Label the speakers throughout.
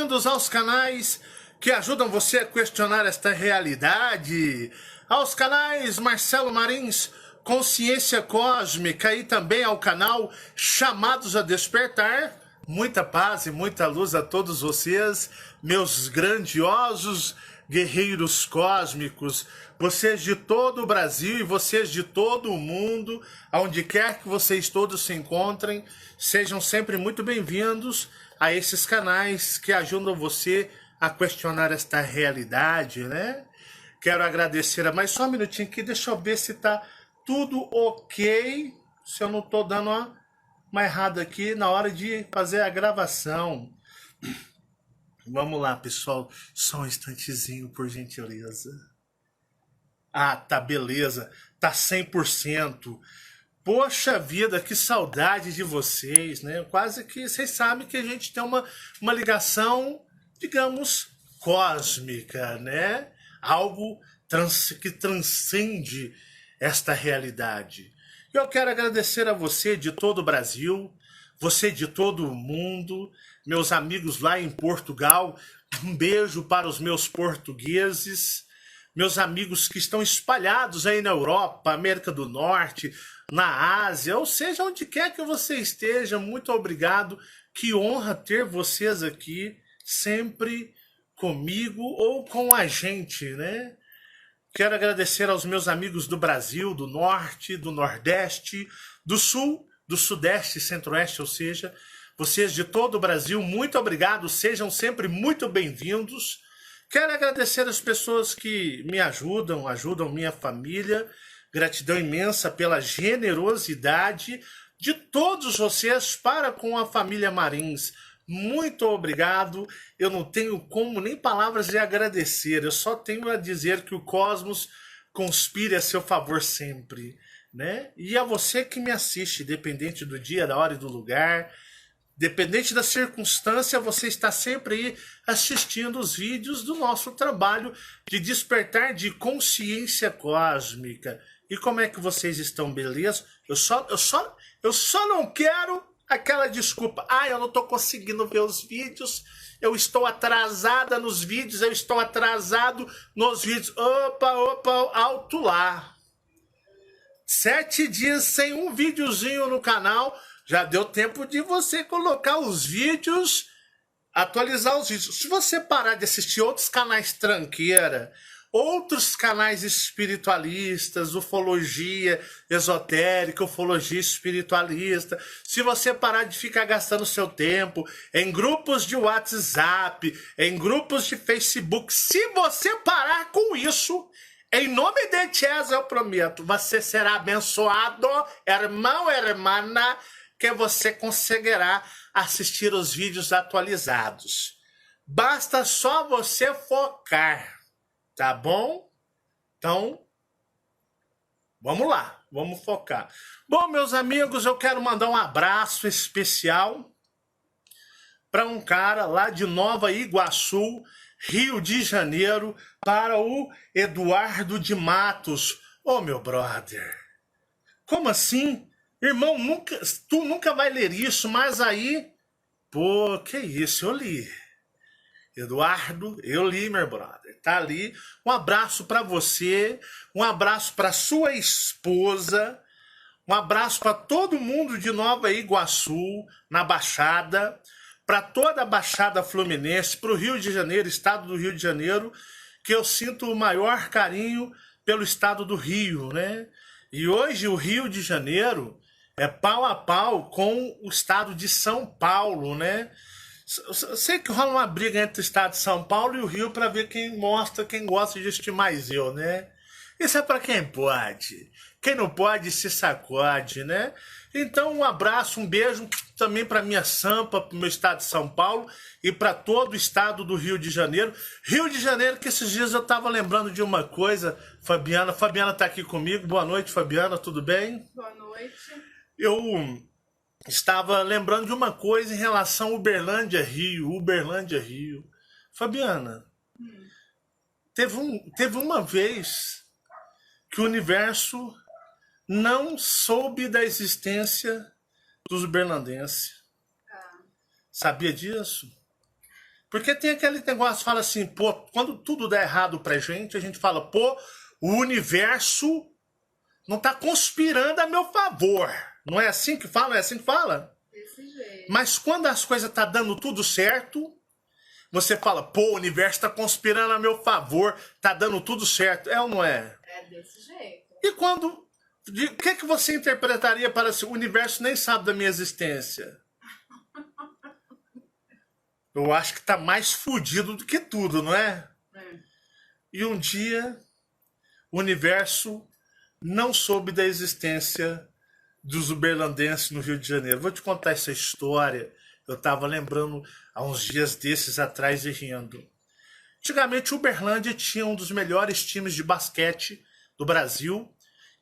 Speaker 1: bem-vindos aos canais que ajudam você a questionar esta realidade. Aos canais Marcelo Marins, Consciência Cósmica, e também ao canal Chamados a Despertar. Muita paz e muita luz a todos vocês, meus grandiosos guerreiros cósmicos, vocês de todo o Brasil e vocês de todo o mundo, aonde quer que vocês todos se encontrem, sejam sempre muito bem-vindos a esses canais que ajudam você a questionar esta realidade, né? Quero agradecer, mas só um minutinho aqui, deixa eu ver se tá tudo ok, se eu não tô dando uma errada aqui na hora de fazer a gravação. Vamos lá, pessoal, só um instantezinho, por gentileza. Ah, tá, beleza, tá 100%. Poxa vida, que saudade de vocês, né? Quase que vocês sabem que a gente tem uma ligação, digamos, cósmica, né? Algo que transcende esta realidade. Eu quero agradecer a você de todo o Brasil, você de todo o mundo, meus amigos lá em Portugal, um beijo para os meus portugueses, meus amigos que estão espalhados aí na Europa, América do Norte, na Ásia, ou seja, onde quer que você esteja, muito obrigado, que honra ter vocês aqui, sempre comigo ou com a gente, né? Quero agradecer aos meus amigos do Brasil, do Norte, do Nordeste, do Sul, do Sudeste, Centro-Oeste, ou seja, vocês de todo o Brasil, muito obrigado, sejam sempre muito bem-vindos. Quero agradecer as pessoas que me ajudam minha família, gratidão imensa pela generosidade de todos vocês para com a família Marins. Muito obrigado, eu não tenho como nem palavras de agradecer, eu só tenho a dizer que o cosmos conspire a seu favor sempre, né? E a você que me assiste, dependente do dia, da hora e do lugar, dependente da circunstância, você está sempre aí assistindo os vídeos do nosso trabalho de despertar de consciência cósmica. E como é que vocês estão, beleza? Eu só não quero aquela desculpa. Ah, eu não estou conseguindo ver os vídeos, eu estou atrasada nos vídeos, eu estou atrasado nos vídeos. Opa, alto lá. 7 dias sem um videozinho no canal, já deu tempo de você colocar os vídeos, atualizar os vídeos. Se você parar de assistir outros canais tranqueira, outros canais espiritualistas, ufologia esotérica, ufologia espiritualista, se você parar de ficar gastando seu tempo em grupos de WhatsApp, em grupos de Facebook, se você parar com isso, em nome de Jesus eu prometo, você será abençoado, irmão, irmã, que você conseguirá assistir os vídeos atualizados. Basta só você focar. Tá bom? Então, vamos lá, vamos focar. Bom, meus amigos, eu quero mandar um abraço especial para um cara lá de Nova Iguaçu, Rio de Janeiro, para o Eduardo de Matos. Ô, meu brother, como assim? Irmão, tu nunca vai ler isso, mas aí... Pô, que isso, eu li. Eduardo, eu li, meu brother, tá ali. Um abraço para você, um abraço para sua esposa, um abraço para todo mundo de Nova Iguaçu, na Baixada, para toda a Baixada Fluminense, para o Rio de Janeiro, estado do Rio de Janeiro, que eu sinto o maior carinho pelo estado do Rio, né? E hoje o Rio de Janeiro é pau a pau com o estado de São Paulo, né? Eu sei que rola uma briga entre o estado de São Paulo e o Rio para ver quem gosta de assistir mais eu, né? Isso é para quem pode. Quem não pode se sacode, né? Então um abraço, um beijo também para minha Sampa, para o meu estado de São Paulo e para todo o estado do Rio de Janeiro. Rio de Janeiro, que esses dias eu estava lembrando de uma coisa, Fabiana. Fabiana está aqui comigo. Boa noite, Fabiana, tudo bem?
Speaker 2: Boa noite.
Speaker 1: Eu estava lembrando de uma coisa em relação a Uberlândia, Rio. Fabiana, teve uma vez que o universo não soube da existência dos uberlandenses. Sabia disso? Porque tem aquele negócio que fala assim, pô, quando tudo dá errado pra gente, a gente fala, pô, o universo não tá conspirando a meu favor. Não é assim que fala? Não é assim que fala?
Speaker 2: Desse jeito.
Speaker 1: Mas quando as coisas tá dando tudo certo, você fala, pô, o universo tá conspirando a meu favor, tá dando tudo certo. É ou não é?
Speaker 2: É desse jeito.
Speaker 1: E quando... O que você interpretaria para assim, o universo nem sabe da minha existência? Eu acho que tá mais fudido do que tudo, não é? E um dia, o universo não soube da existência dos uberlandenses no Rio de Janeiro. Vou te contar essa história. Eu estava lembrando há uns dias desses atrás e rindo. Antigamente, Uberlândia tinha um dos melhores times de basquete do Brasil.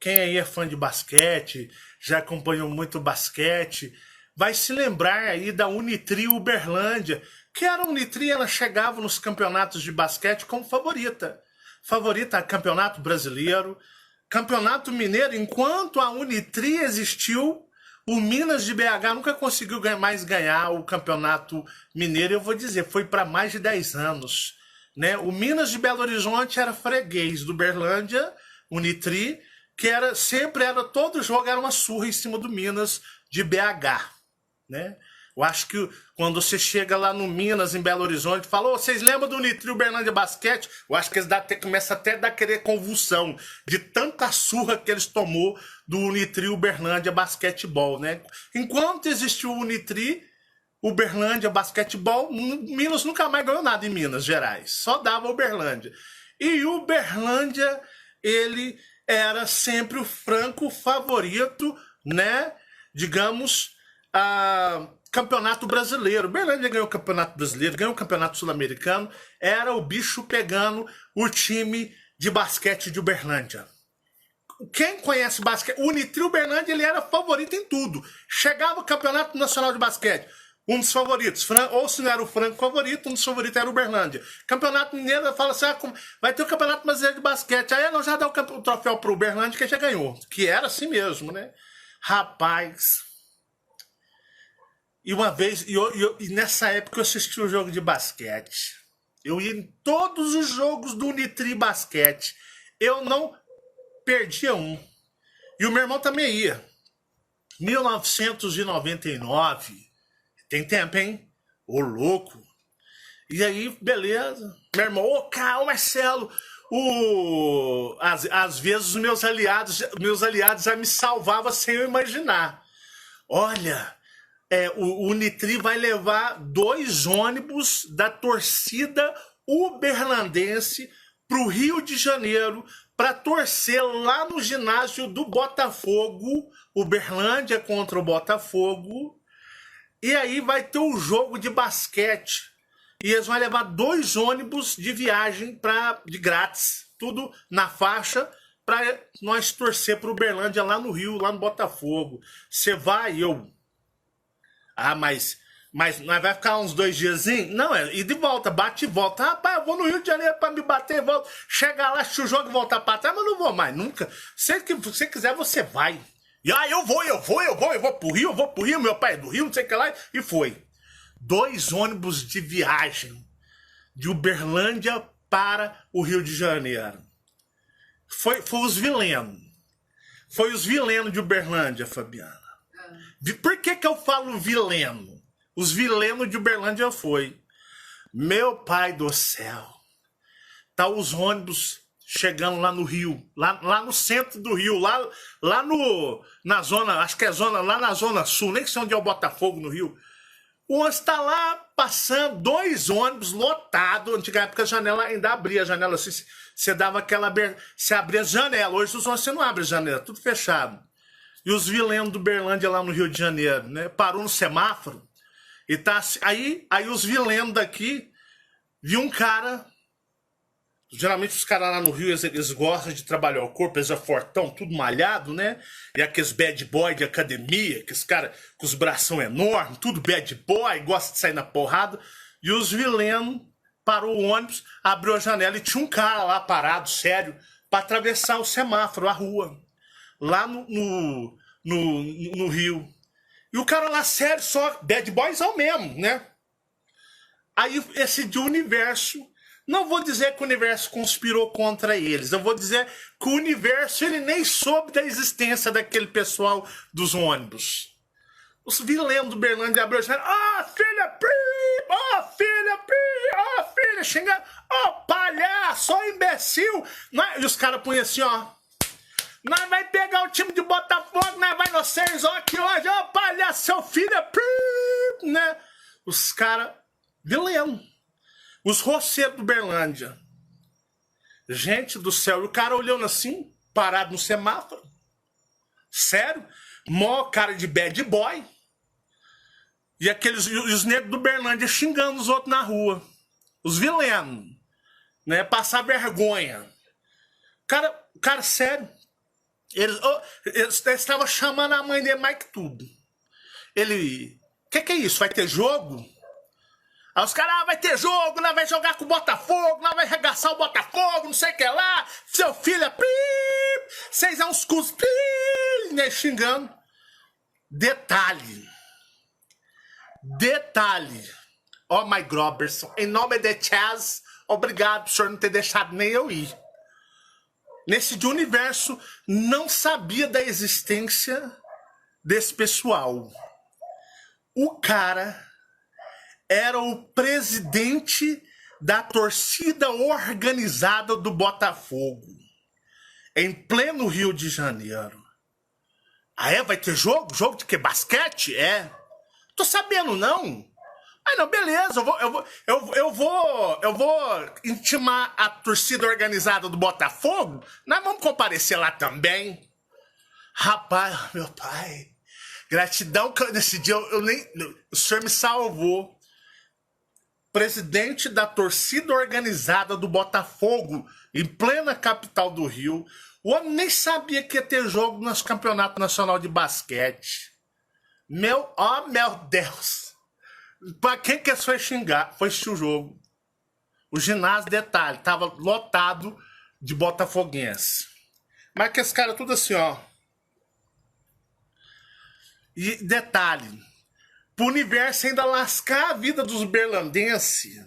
Speaker 1: Quem aí é fã de basquete, já acompanhou muito basquete, vai se lembrar aí da Unitri Uberlândia, que era a Unitri, ela chegava nos campeonatos de basquete como favorita. Favorita a campeonato brasileiro, campeonato mineiro. Enquanto a Unitri existiu, o Minas de BH nunca conseguiu mais ganhar o campeonato mineiro. Eu vou dizer, foi para mais de 10 anos. Né? O Minas de Belo Horizonte era freguês do Uberlândia, Unitri, que todo jogo era uma surra em cima do Minas de BH, né? Eu acho que quando você chega lá no Minas, em Belo Horizonte, fala, oh, vocês lembram do Unitri Uberlândia Basquete? Eu acho que eles começam até a dar querer convulsão de tanta surra que eles tomou do Unitri Uberlândia Basquetebol, né? Enquanto existiu o Unitri Uberlândia Basquetebol, Minas nunca mais ganhou nada em Minas Gerais, só dava Uberlândia. E Uberlândia, ele era sempre o franco favorito, né? Digamos, campeonato brasileiro. Uberlândia ganhou o campeonato brasileiro, ganhou o campeonato sul-americano. Era o bicho pegando o time de basquete de Uberlândia. Quem conhece basquete? O Unitri Uberlândia, ele era favorito em tudo. Chegava o campeonato nacional de basquete, um dos favoritos, ou se não era o franco favorito, um dos favoritos era o Uberlândia. Campeonato mineiro, fala assim, vai ter o campeonato brasileiro de basquete. Aí não já dá o troféu pro Uberlândia, que já ganhou. Que era assim mesmo, né? Rapaz. E uma vez, e nessa época eu assisti o jogo de basquete. Eu ia em todos os jogos do Unitri Basquete. Eu não perdia um. E o meu irmão também ia. 1999... Tem tempo, hein? Ô, louco. E aí, beleza. Meu irmão, ô, Carl, Marcelo. Às vezes os meus aliados já me salvavam sem eu imaginar. Olha, o Unitri vai levar 2 ônibus da torcida uberlandense pro Rio de Janeiro para torcer lá no ginásio do Botafogo, Uberlândia contra o Botafogo. E aí vai ter um jogo de basquete. E eles vão levar 2 ônibus de viagem de grátis. Tudo na faixa para nós torcer para o Uberlândia lá no Rio, lá no Botafogo. Você vai, eu. Ah, mas nós vai ficar uns 2 diazinhos? Não, ir de volta, bate e volta. Rapaz, eu vou no Rio de Janeiro para me bater e volta. Chegar lá, assistir o jogo e voltar para trás, mas não vou mais nunca. Se você quiser, você vai. E eu vou pro Rio, meu pai é do Rio, não sei o que lá, e foi. 2 ônibus de viagem de Uberlândia para o Rio de Janeiro. Foi os vilenos. Foi os vilenos de Uberlândia, Fabiana. Por que eu falo vileno? Os vilenos de Uberlândia foi. Meu pai do céu. Tá os ônibus chegando lá no Rio, lá no centro do Rio, lá na zona, acho que é lá na zona sul, nem sei onde é o Botafogo no Rio. O ônibus está lá passando, 2 ônibus lotados. Antiga época a janela ainda abria a janela, assim, você dava aquela você abria a janela. Hoje os ônibus você não abre a janela, tudo fechado. E os vilenos do Uberlândia lá no Rio de Janeiro, né? Parou no semáforo e tá aí os vilenos daqui viu um cara. Geralmente os caras lá no Rio, eles gostam de trabalhar o corpo, eles é fortão, tudo malhado, né? E aqueles bad boy de academia, aqueles caras com os bração enormes, tudo bad boy, gosta de sair na porrada. E os vilenos parou o ônibus, abriu a janela e tinha um cara lá parado, sério, para atravessar o semáforo, a rua, lá no Rio. E o cara lá, sério, só bad boys ao mesmo, né? Aí esse de universo, não vou dizer que o universo conspirou contra eles, eu vou dizer que o universo ele nem soube da existência daquele pessoal dos ônibus. Os vilenos do Berlândia abriu e disseram, filha, filha, xingando, palhaço, imbecil. E os caras punham assim, nós vai pegar o time de Botafogo, nós vai no 6 aqui hoje, palhaço, seu filho, né? Os caras, vileno. Os roceiros do Berlândia. Gente do céu, e o cara olhando assim, parado no semáforo. Sério? Mó cara de bad boy. E os negros do Berlândia xingando os outros na rua. Os vilenos. Né? Passar vergonha. Cara, sério. Eles estavam chamando a mãe dele mais que tudo. Ele... Que é isso? Vai ter jogo? Aí os caras, vai ter jogo, nós vai jogar com o Botafogo, nós vai arregaçar o Botafogo, não sei o que lá. Seu filho é... Vocês é uns cus... Né? Xingando. Detalhe. My Groberson, em nome de Chaz, obrigado por senhor não ter deixado nem eu ir. Nesse de universo, não sabia da existência desse pessoal. O cara era o presidente da torcida organizada do Botafogo, em pleno Rio de Janeiro. Vai ter jogo? Jogo de quê? Basquete? Tô sabendo, não. Não, beleza, eu vou intimar a torcida organizada do Botafogo, nós vamos comparecer lá também. Rapaz, meu pai, gratidão que nesse dia o senhor me salvou. Presidente da torcida organizada do Botafogo, em plena capital do Rio, o homem nem sabia que ia ter jogo no Campeonato Nacional de Basquete. Meu Deus! Pra quem que foi xingar? Foi assistir o jogo. O ginásio, detalhe, tava lotado de botafoguense. Mas que esse cara tudo assim, E detalhe, pro universo ainda lascar a vida dos berlandenses,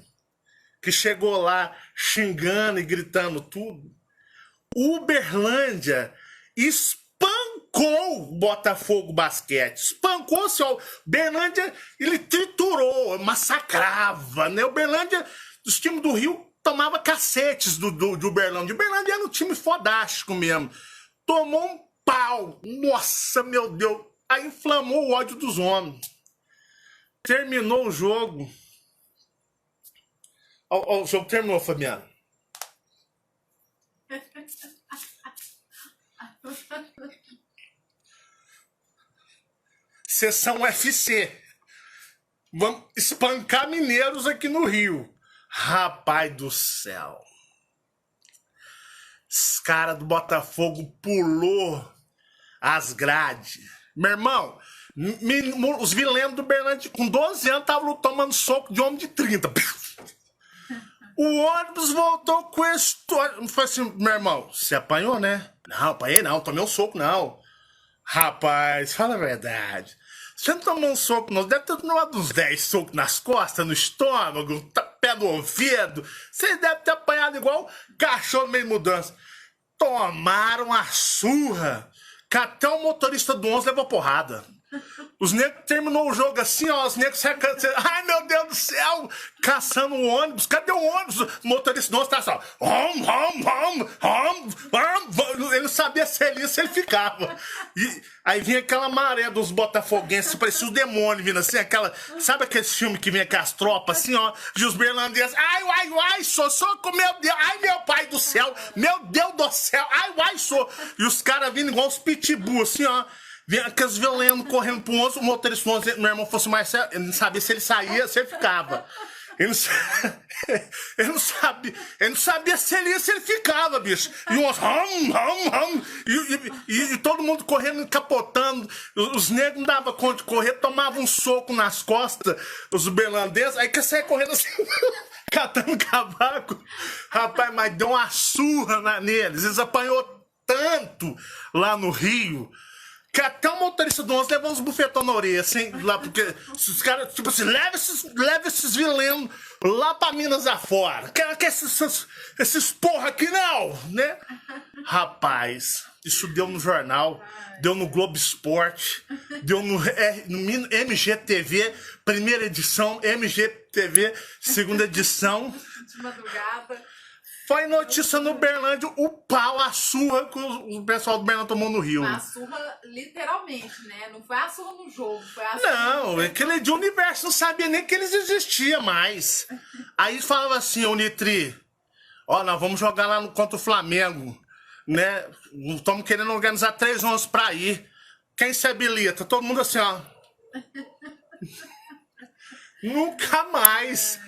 Speaker 1: que chegou lá xingando e gritando tudo, o Uberlândia espancou o Botafogo Basquete. Espancou, o Berlândia, ele triturou, massacrava, né? O Berlândia, os times do Rio, tomava cacetes do Uberlândia. O Uberlândia era um time fodástico mesmo. Tomou um pau. Nossa, meu Deus. Aí inflamou o ódio dos homens. Terminou o jogo. O jogo terminou, Fabiano. Sessão UFC. Vamos espancar mineiros aqui no Rio. Rapaz do céu. Os caras do Botafogo pulou as grades. Meu irmão, os vilenos do Berlândia com 12 anos estavam tomando soco de homem de 30. O ônibus voltou com esse... Foi assim, meu irmão, você apanhou, né? Não, apanhei não, tomei um soco não. Rapaz, fala a verdade. Você não tomou um soco não, deve ter tomado uns 10 socos nas costas, no estômago, pé do ouvido. Você deve ter apanhado igual cachorro meio mudança. Tomaram a surra, que até o motorista do 11 levou porrada. Os negros terminou o jogo assim, os negros ai meu Deus do céu, caçando o ônibus. Cadê o ônibus? O motorista do 11 tá só ele não sabia se ele ia, se ele ficava. E aí vinha aquela maré dos botafoguenses, parecia o demônio vindo assim, sabe aquele filme que vem com as tropas assim, de os berlandeses, ai, soco, meu Deus, ai meu pai do céu, meu Deus do céu, ai, sou. E os caras vindo igual os pitbull assim, vinha aqueles violentos correndo pro 11, o motorista do 11, meu irmão fosse mais sério, ele não sabia se ele saía, se ele ficava. Ele não sabia se ele ia, se ele ficava, bicho. E uns e todo mundo correndo, capotando. Os negros não davam conta de correr, tomavam um soco nas costas, os berlandeses, aí que saia correndo assim, catando cavaco. Rapaz, mas deu uma surra neles. Eles apanhou tanto lá no Rio que até o motorista do 11 levou uns bufetão na orelha, assim, lá, porque os caras, tipo assim, leva esses vilenos lá pra Minas afora. Que esses porra aqui não, né? Rapaz, isso deu no jornal, deu no Globo Esporte, deu no MGTV, primeira edição, MGTV, segunda edição.
Speaker 2: De madrugada.
Speaker 1: Foi notícia no Berlândia, o pau, a surra que o pessoal do Berlândia tomou no Rio.
Speaker 2: A surra, literalmente, né? Não foi a surra no jogo, foi a surra
Speaker 1: Não, aquele de Universo não sabia nem que eles existiam mais. Aí falava assim, ô Nitri, ó, nós vamos jogar lá contra o Flamengo, né? Estamos querendo organizar 3 11 pra ir. Quem se habilita? Todo mundo assim, ó. Nunca mais.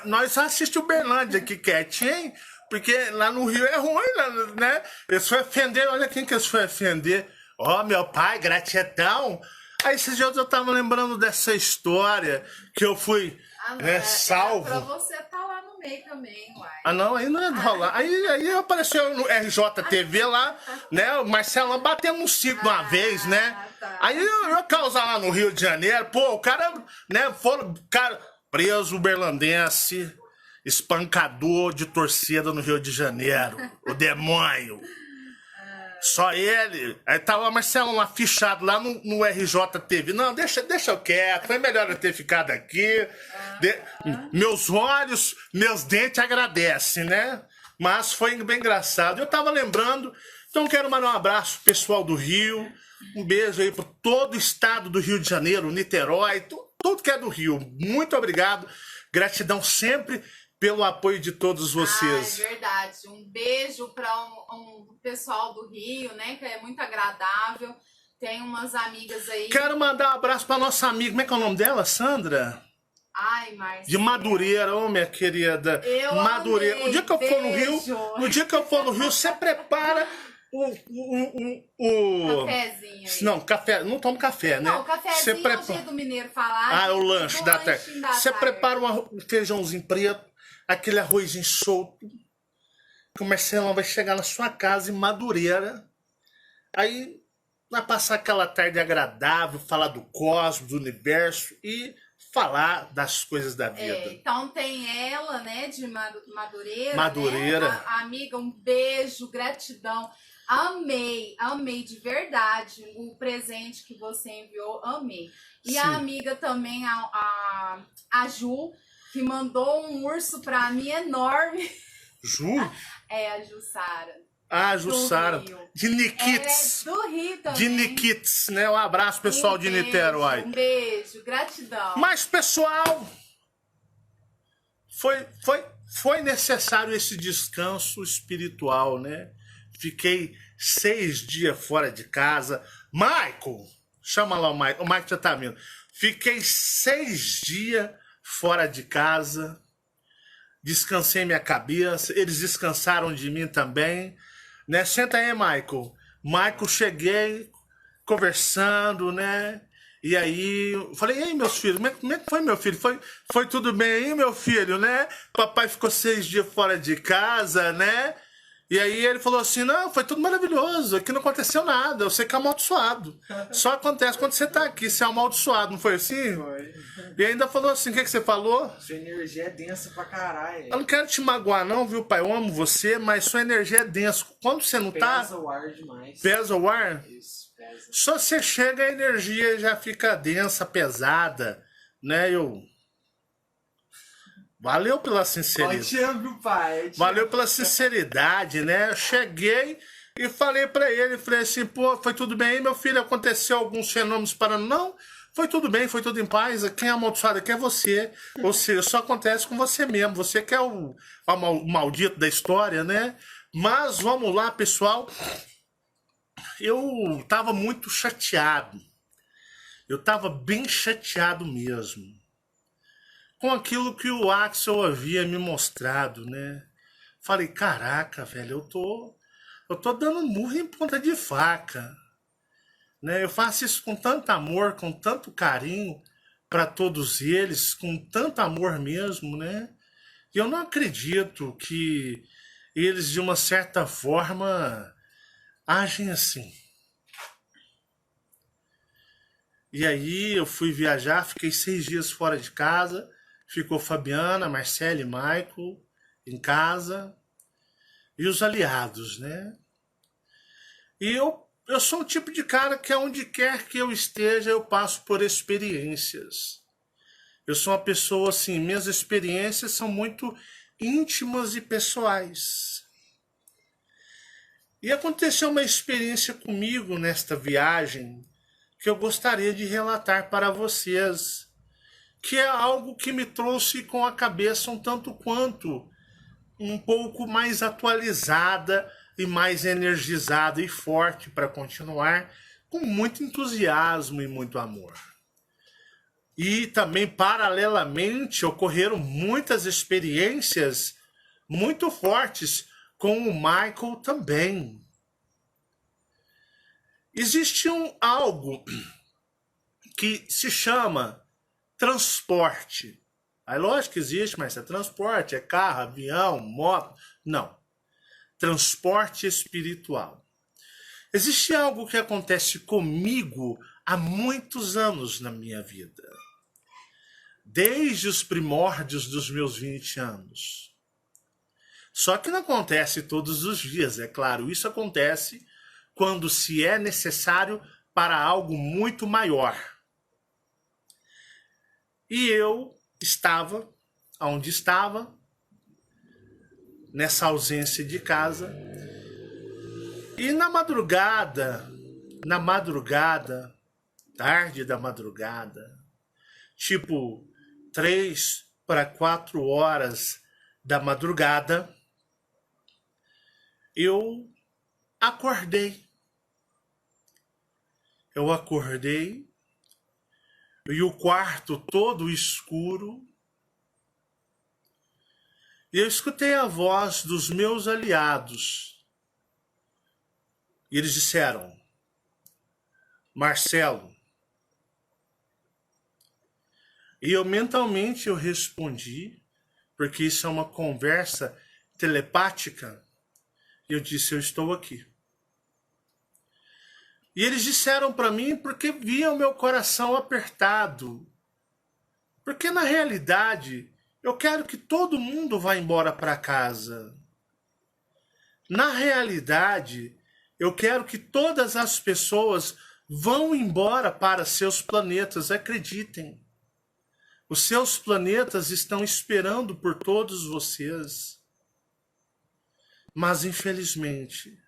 Speaker 1: Nós assistimos o Berlândia aqui quietinho, porque lá no Rio é ruim, né? Eles foram ofender, olha quem que eles foram ofender. Ó, meu pai, gratidão. Aí esses dias eu tava lembrando dessa história que eu fui salvo.
Speaker 2: Pra você tá lá no meio também, uai.
Speaker 1: Ah, não, aí não é rolar. Aí apareceu no RJTV lá, né? O Marcelo batendo um cinco de uma vez, né?
Speaker 2: Tá.
Speaker 1: Aí eu ia causar lá no Rio de Janeiro, pô, o cara, né? Preso berlandense, espancador de torcida no Rio de Janeiro, o demônio. Só ele. Aí tava o Marcelo lá fichado lá no RJTV. Não, deixa eu quieto, foi melhor eu ter ficado aqui. Meus olhos, meus dentes agradecem, né? Mas foi bem engraçado. Eu tava lembrando, então quero mandar um abraço pro pessoal do Rio. Um beijo aí para todo o estado do Rio de Janeiro, Niterói, tudo que é do Rio. Muito obrigado. Gratidão sempre pelo apoio de todos vocês.
Speaker 2: É verdade. Um beijo para um pessoal do Rio, né? Que é muito agradável. Tem umas amigas aí.
Speaker 1: Quero mandar um abraço para nossa amiga. Como é que é o nome dela, Sandra?
Speaker 2: Ai, Marcia.
Speaker 1: De Madureira, ô minha querida. Madureira.
Speaker 2: Amei.
Speaker 1: O dia que eu for no
Speaker 2: Beijo.
Speaker 1: Rio, no dia que eu for no Rio, você prepara o
Speaker 2: cafezinho aí.
Speaker 1: Não, café, não tomo café, né?
Speaker 2: Não, o cafezinho é o jeito do mineiro falar.
Speaker 1: Ah, o lanche da tarde. Você prepara um feijãozinho preto, aquele arrozinho solto, que o Marcelão vai chegar na sua casa em Madureira. Aí vai passar aquela tarde agradável, falar do cosmos, do universo e falar das coisas da vida.
Speaker 2: Então tem ela, né, de Madureira.
Speaker 1: Madureira.
Speaker 2: Né? A amiga, um beijo, gratidão. Amei de verdade o presente que você enviou, amei. E
Speaker 1: Sim.
Speaker 2: a amiga também, a Ju, que mandou um urso pra mim enorme.
Speaker 1: Ju?
Speaker 2: É, a Jussara.
Speaker 1: Ah, Jussara. De Nikits.
Speaker 2: É do Rio também.
Speaker 1: De Nikits, né? Um abraço, pessoal de Niterói.
Speaker 2: Um beijo, gratidão.
Speaker 1: Mas, pessoal, foi necessário esse descanso espiritual, né? Fiquei 6 dias fora de casa. Michael, chama lá o Michael já tá vindo. Fiquei 6 dias fora de casa. Descansei minha cabeça. Eles descansaram de mim também. Né? Senta aí, Michael. Michael, cheguei conversando, né? E aí, falei, e aí, meus filhos, como é que foi, meu filho? Foi tudo bem aí, meu filho, né? Papai ficou 6 dias fora de casa, né? E aí ele falou assim, não, foi tudo maravilhoso, aqui não aconteceu nada, eu sei que é amaldiçoado. Só acontece quando você tá aqui, você é amaldiçoado, não foi assim?
Speaker 3: Foi.
Speaker 1: E ainda falou assim, o que você falou?
Speaker 3: Sua energia é densa pra caralho.
Speaker 1: Eu não quero te magoar não, viu, pai? Eu amo você, mas sua energia é densa. Quando você não tá...
Speaker 3: Pesa o ar demais.
Speaker 1: Pesa o ar?
Speaker 3: Isso, pesa.
Speaker 1: Só você chega, a energia já fica densa, pesada, né? Valeu pela sinceridade.
Speaker 3: Eu te amo, pai.
Speaker 1: Valeu pela sinceridade, né? Eu cheguei e falei pra ele, falei assim, pô, foi tudo bem aí, meu filho? Aconteceu alguns fenômenos para... Não, foi tudo bem, foi tudo em paz. Quem é amaldiçoado aqui é você. Ou seja, só acontece com você mesmo. Você que é o maldito da história, né? Mas vamos lá, pessoal. Eu tava muito chateado. Eu tava bem chateado mesmo com aquilo que o Axel havia me mostrado, né? Falei, caraca, velho, eu tô dando murro em ponta de faca, né? Eu faço isso com tanto amor, com tanto carinho para todos eles, com tanto amor mesmo, né? E eu não acredito que eles, de uma certa forma, agem assim. E aí eu fui viajar, fiquei 6 dias fora de casa. Ficou Fabiana, Marcelo e Michael em casa. E os aliados, né? E eu sou o tipo de cara que aonde quer que eu esteja, eu passo por experiências. Eu sou uma pessoa assim, minhas experiências são muito íntimas e pessoais. E aconteceu uma experiência comigo nesta viagem que eu gostaria de relatar para vocês, que é algo que me trouxe com a cabeça um tanto quanto um pouco mais atualizada e mais energizada e forte para continuar com muito entusiasmo e muito amor. E também, paralelamente, ocorreram muitas experiências muito fortes com o Michael também. Existe algo que se chama transporte. Aí lógico que existe, mas é transporte, é carro, avião, moto. Não. Transporte espiritual. Existe algo que acontece comigo há muitos anos na minha vida. Desde os primórdios dos meus 20 anos. Só que não acontece todos os dias, é claro. Isso acontece quando se é necessário para algo muito maior. E eu estava onde estava, nessa ausência de casa, e na madrugada, tarde da madrugada, tipo 3 para 4 horas da madrugada, eu acordei. E o quarto todo escuro. E eu escutei a voz dos meus aliados. E eles disseram: Marcelo. E eu mentalmente eu respondi, porque isso é uma conversa telepática. E eu disse: eu estou aqui. E eles disseram para mim porque via o meu coração apertado. Porque na realidade, eu quero que todo mundo vá embora para casa. Na realidade, eu quero que todas as pessoas vão embora para seus planetas, acreditem. Os seus planetas estão esperando por todos vocês. Mas infelizmente,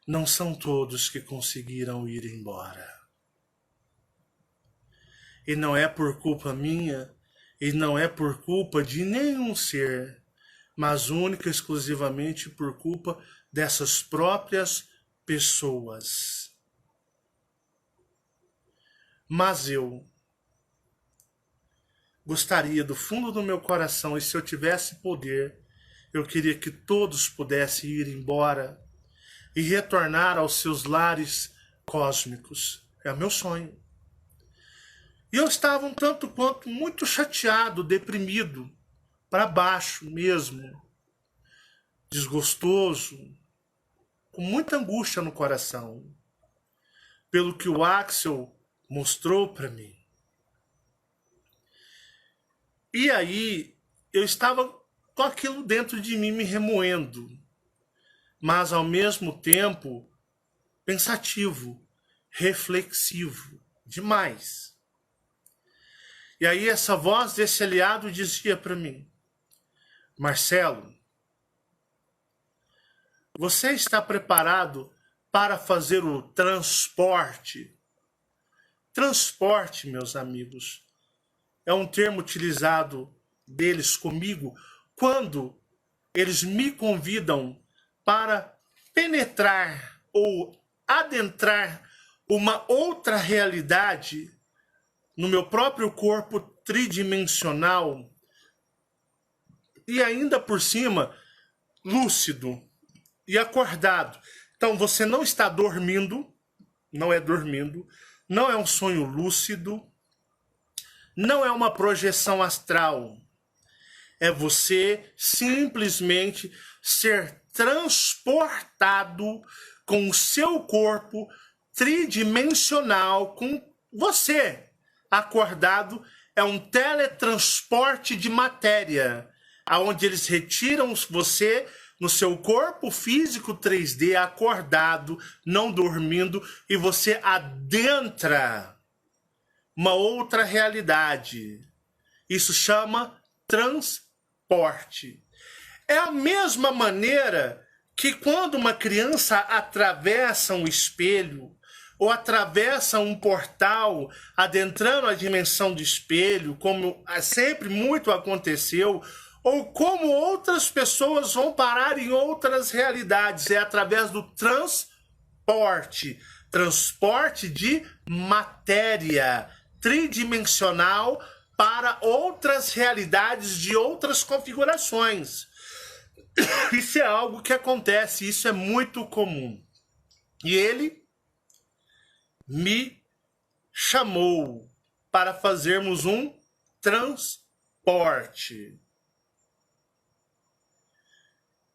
Speaker 1: não são todos que conseguiram ir embora. E não é por culpa minha, e não é por culpa de nenhum ser, mas única e exclusivamente por culpa dessas próprias pessoas. Mas eu gostaria do fundo do meu coração, e se eu tivesse poder, eu queria que todos pudessem ir embora e retornar aos seus lares cósmicos. É o meu sonho. E eu estava um tanto quanto muito chateado, deprimido, para baixo mesmo, desgostoso, com muita angústia no coração, pelo que o Axel mostrou para mim. E aí eu estava com aquilo dentro de mim me remoendo, mas ao mesmo tempo pensativo, reflexivo, demais. E aí essa voz desse aliado dizia para mim: Marcelo, você está preparado para fazer o transporte? Transporte, meus amigos, é um termo utilizado deles comigo quando eles me convidam para penetrar ou adentrar uma outra realidade no meu próprio corpo tridimensional e ainda por cima lúcido e acordado. Então você não está dormindo, não é um sonho lúcido, não é uma projeção astral. É você simplesmente ser transportado com o seu corpo tridimensional, com você, acordado, é um teletransporte de matéria, aonde eles retiram você no seu corpo físico 3D, acordado, não dormindo, e você adentra uma outra realidade. Isso chama transporte. É a mesma maneira que quando uma criança atravessa um espelho ou atravessa um portal adentrando a dimensão do espelho, como sempre muito aconteceu, ou como outras pessoas vão parar em outras realidades, é através do transporte de matéria tridimensional para outras realidades de outras configurações. Isso é algo que acontece, isso é muito comum. E ele me chamou para fazermos um transporte.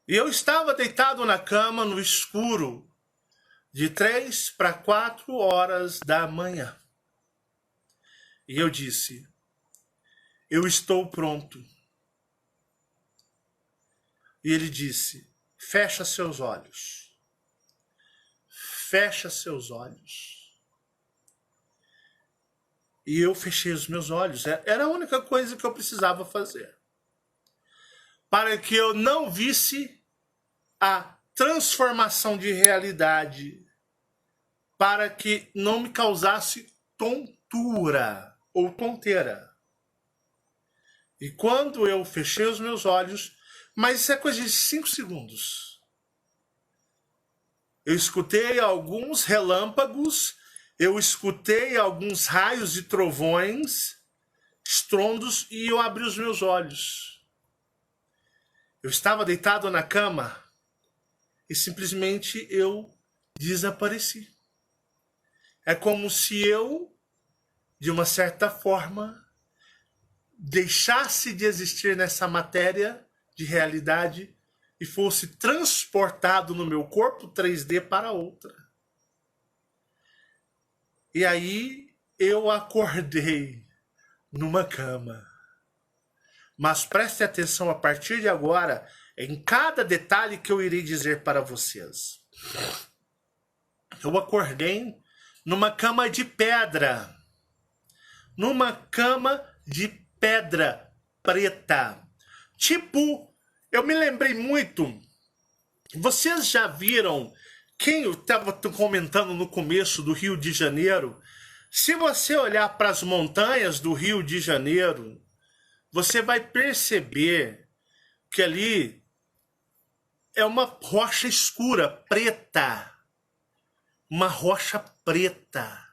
Speaker 1: E eu estava deitado na cama no escuro, de 3 para 4 horas da manhã. E eu disse: eu estou pronto. E ele disse: fecha seus olhos. Fecha seus olhos. E eu fechei os meus olhos. Era a única coisa que eu precisava fazer, para que eu não visse a transformação de realidade, para que não me causasse tontura ou tonteira. E quando eu fechei os meus olhos, mas isso é coisa de 5 segundos, eu escutei alguns relâmpagos, eu escutei alguns raios e trovões, estrondos, e eu abri os meus olhos. Eu estava deitado na cama e simplesmente eu desapareci. É como se eu, de uma certa forma, deixasse de existir nessa matéria de realidade e fosse transportado no meu corpo 3D para outra. E aí eu acordei numa cama. Mas preste atenção a partir de agora em cada detalhe que eu irei dizer para vocês. Eu acordei numa cama de pedra. Numa cama de pedra preta. Tipo, eu me lembrei muito. Vocês já viram, quem eu estava comentando no começo do Rio de Janeiro? Se você olhar para as montanhas do Rio de Janeiro, você vai perceber que ali é uma rocha escura, preta. Uma rocha preta.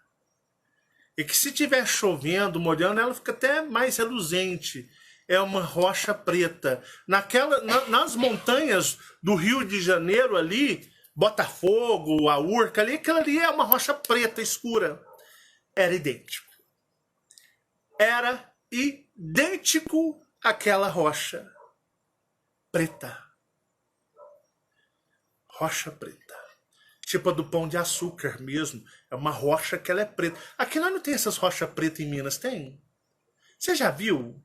Speaker 1: E que se estiver chovendo, molhando, ela fica até mais reluzente. É uma rocha preta. Nas montanhas do Rio de Janeiro ali, Botafogo, a Urca ali, aquilo ali é uma rocha preta, escura. Era idêntico. Era idêntico àquela rocha preta. Rocha preta. Tipo a do Pão de Açúcar mesmo. É uma rocha que ela é preta. Aqui nós não tem essas rochas pretas em Minas, tem? Você já viu?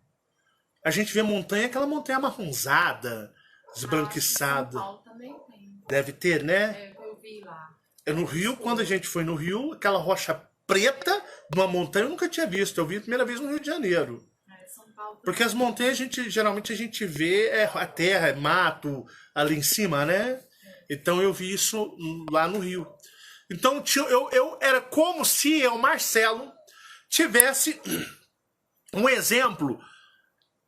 Speaker 1: A gente vê montanha, aquela montanha amarronzada, esbranquiçada.
Speaker 2: São Paulo também tem.
Speaker 1: Deve ter, né?
Speaker 2: É, eu vi lá.
Speaker 1: No Rio, quando a gente foi no Rio, aquela rocha preta de uma montanha eu nunca tinha visto. Eu vi a primeira vez no Rio de Janeiro.
Speaker 2: São Paulo também.
Speaker 1: Porque as montanhas, geralmente a gente vê a terra, é mato, ali em cima, né? Então eu vi isso lá no Rio. Então eu era como se eu, Marcelo, tivesse um exemplo,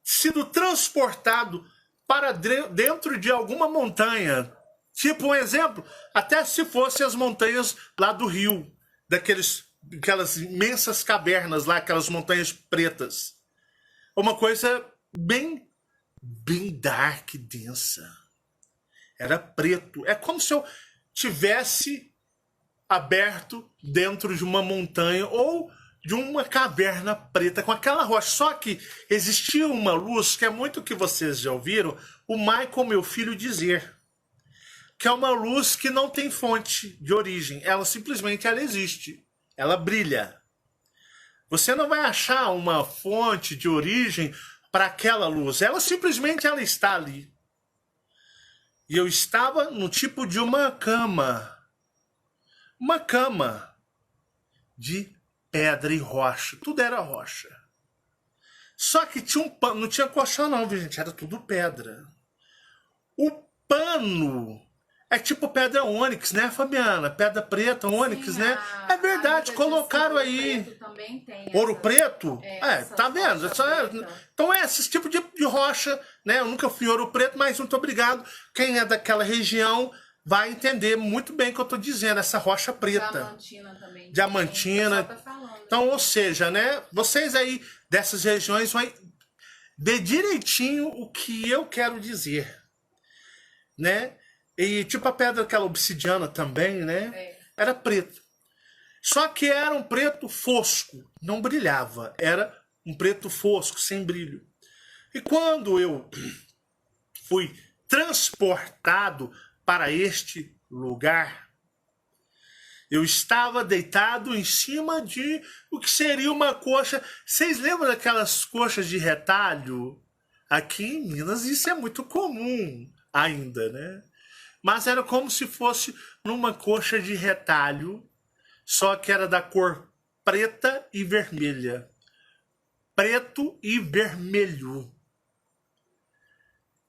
Speaker 1: sido transportado para dentro de alguma montanha. Tipo um exemplo, até se fossem as montanhas lá do Rio, aquelas imensas cavernas lá, aquelas montanhas pretas. Uma coisa bem dark, densa. Era preto. É como se eu tivesse aberto dentro de uma montanha ou de uma caverna preta com aquela rocha. Só que existia uma luz, que é muito que vocês já ouviram o Michael, meu filho, dizer. Que é uma luz que não tem fonte de origem. Ela simplesmente existe. Ela brilha. Você não vai achar uma fonte de origem para aquela luz. Ela simplesmente ela está ali. E eu estava no tipo de uma cama. Uma cama de pedra e rocha. Tudo era rocha. Só que tinha um pano. Não tinha colchão não, viu, gente? Era tudo pedra. O pano é tipo pedra ônix, né, Fabiana? Pedra preta, ônix,
Speaker 2: Sim,
Speaker 1: né? É verdade,
Speaker 2: a
Speaker 1: colocaram
Speaker 2: Ouro
Speaker 1: aí.
Speaker 2: Preto também tem
Speaker 1: Ouro
Speaker 2: essa-
Speaker 1: preto?
Speaker 2: essas
Speaker 1: Tá vendo?
Speaker 2: rochas pretas.
Speaker 1: Então é esse tipo de rocha, né? Eu nunca fui em Ouro Preto, mas muito obrigado. Quem é daquela região vai entender muito bem o que eu tô dizendo, essa rocha preta.
Speaker 2: Diamantina também.
Speaker 1: Diamantina.
Speaker 2: Tem, o pessoal tá falando.
Speaker 1: Então, ou seja, né? Vocês aí dessas regiões vão ver direitinho o que eu quero dizer, né? E tipo a pedra, aquela obsidiana também, né? Era preto. Só que era um preto fosco, não brilhava. Era um preto fosco, sem brilho. E quando eu fui transportado para este lugar, eu estava deitado em cima de o que seria uma coxa. Vocês lembram daquelas coxas de retalho? Aqui em Minas isso é muito comum ainda, né? Mas era como se fosse numa coxa de retalho, só que era da cor preta e vermelha. Preto e vermelho.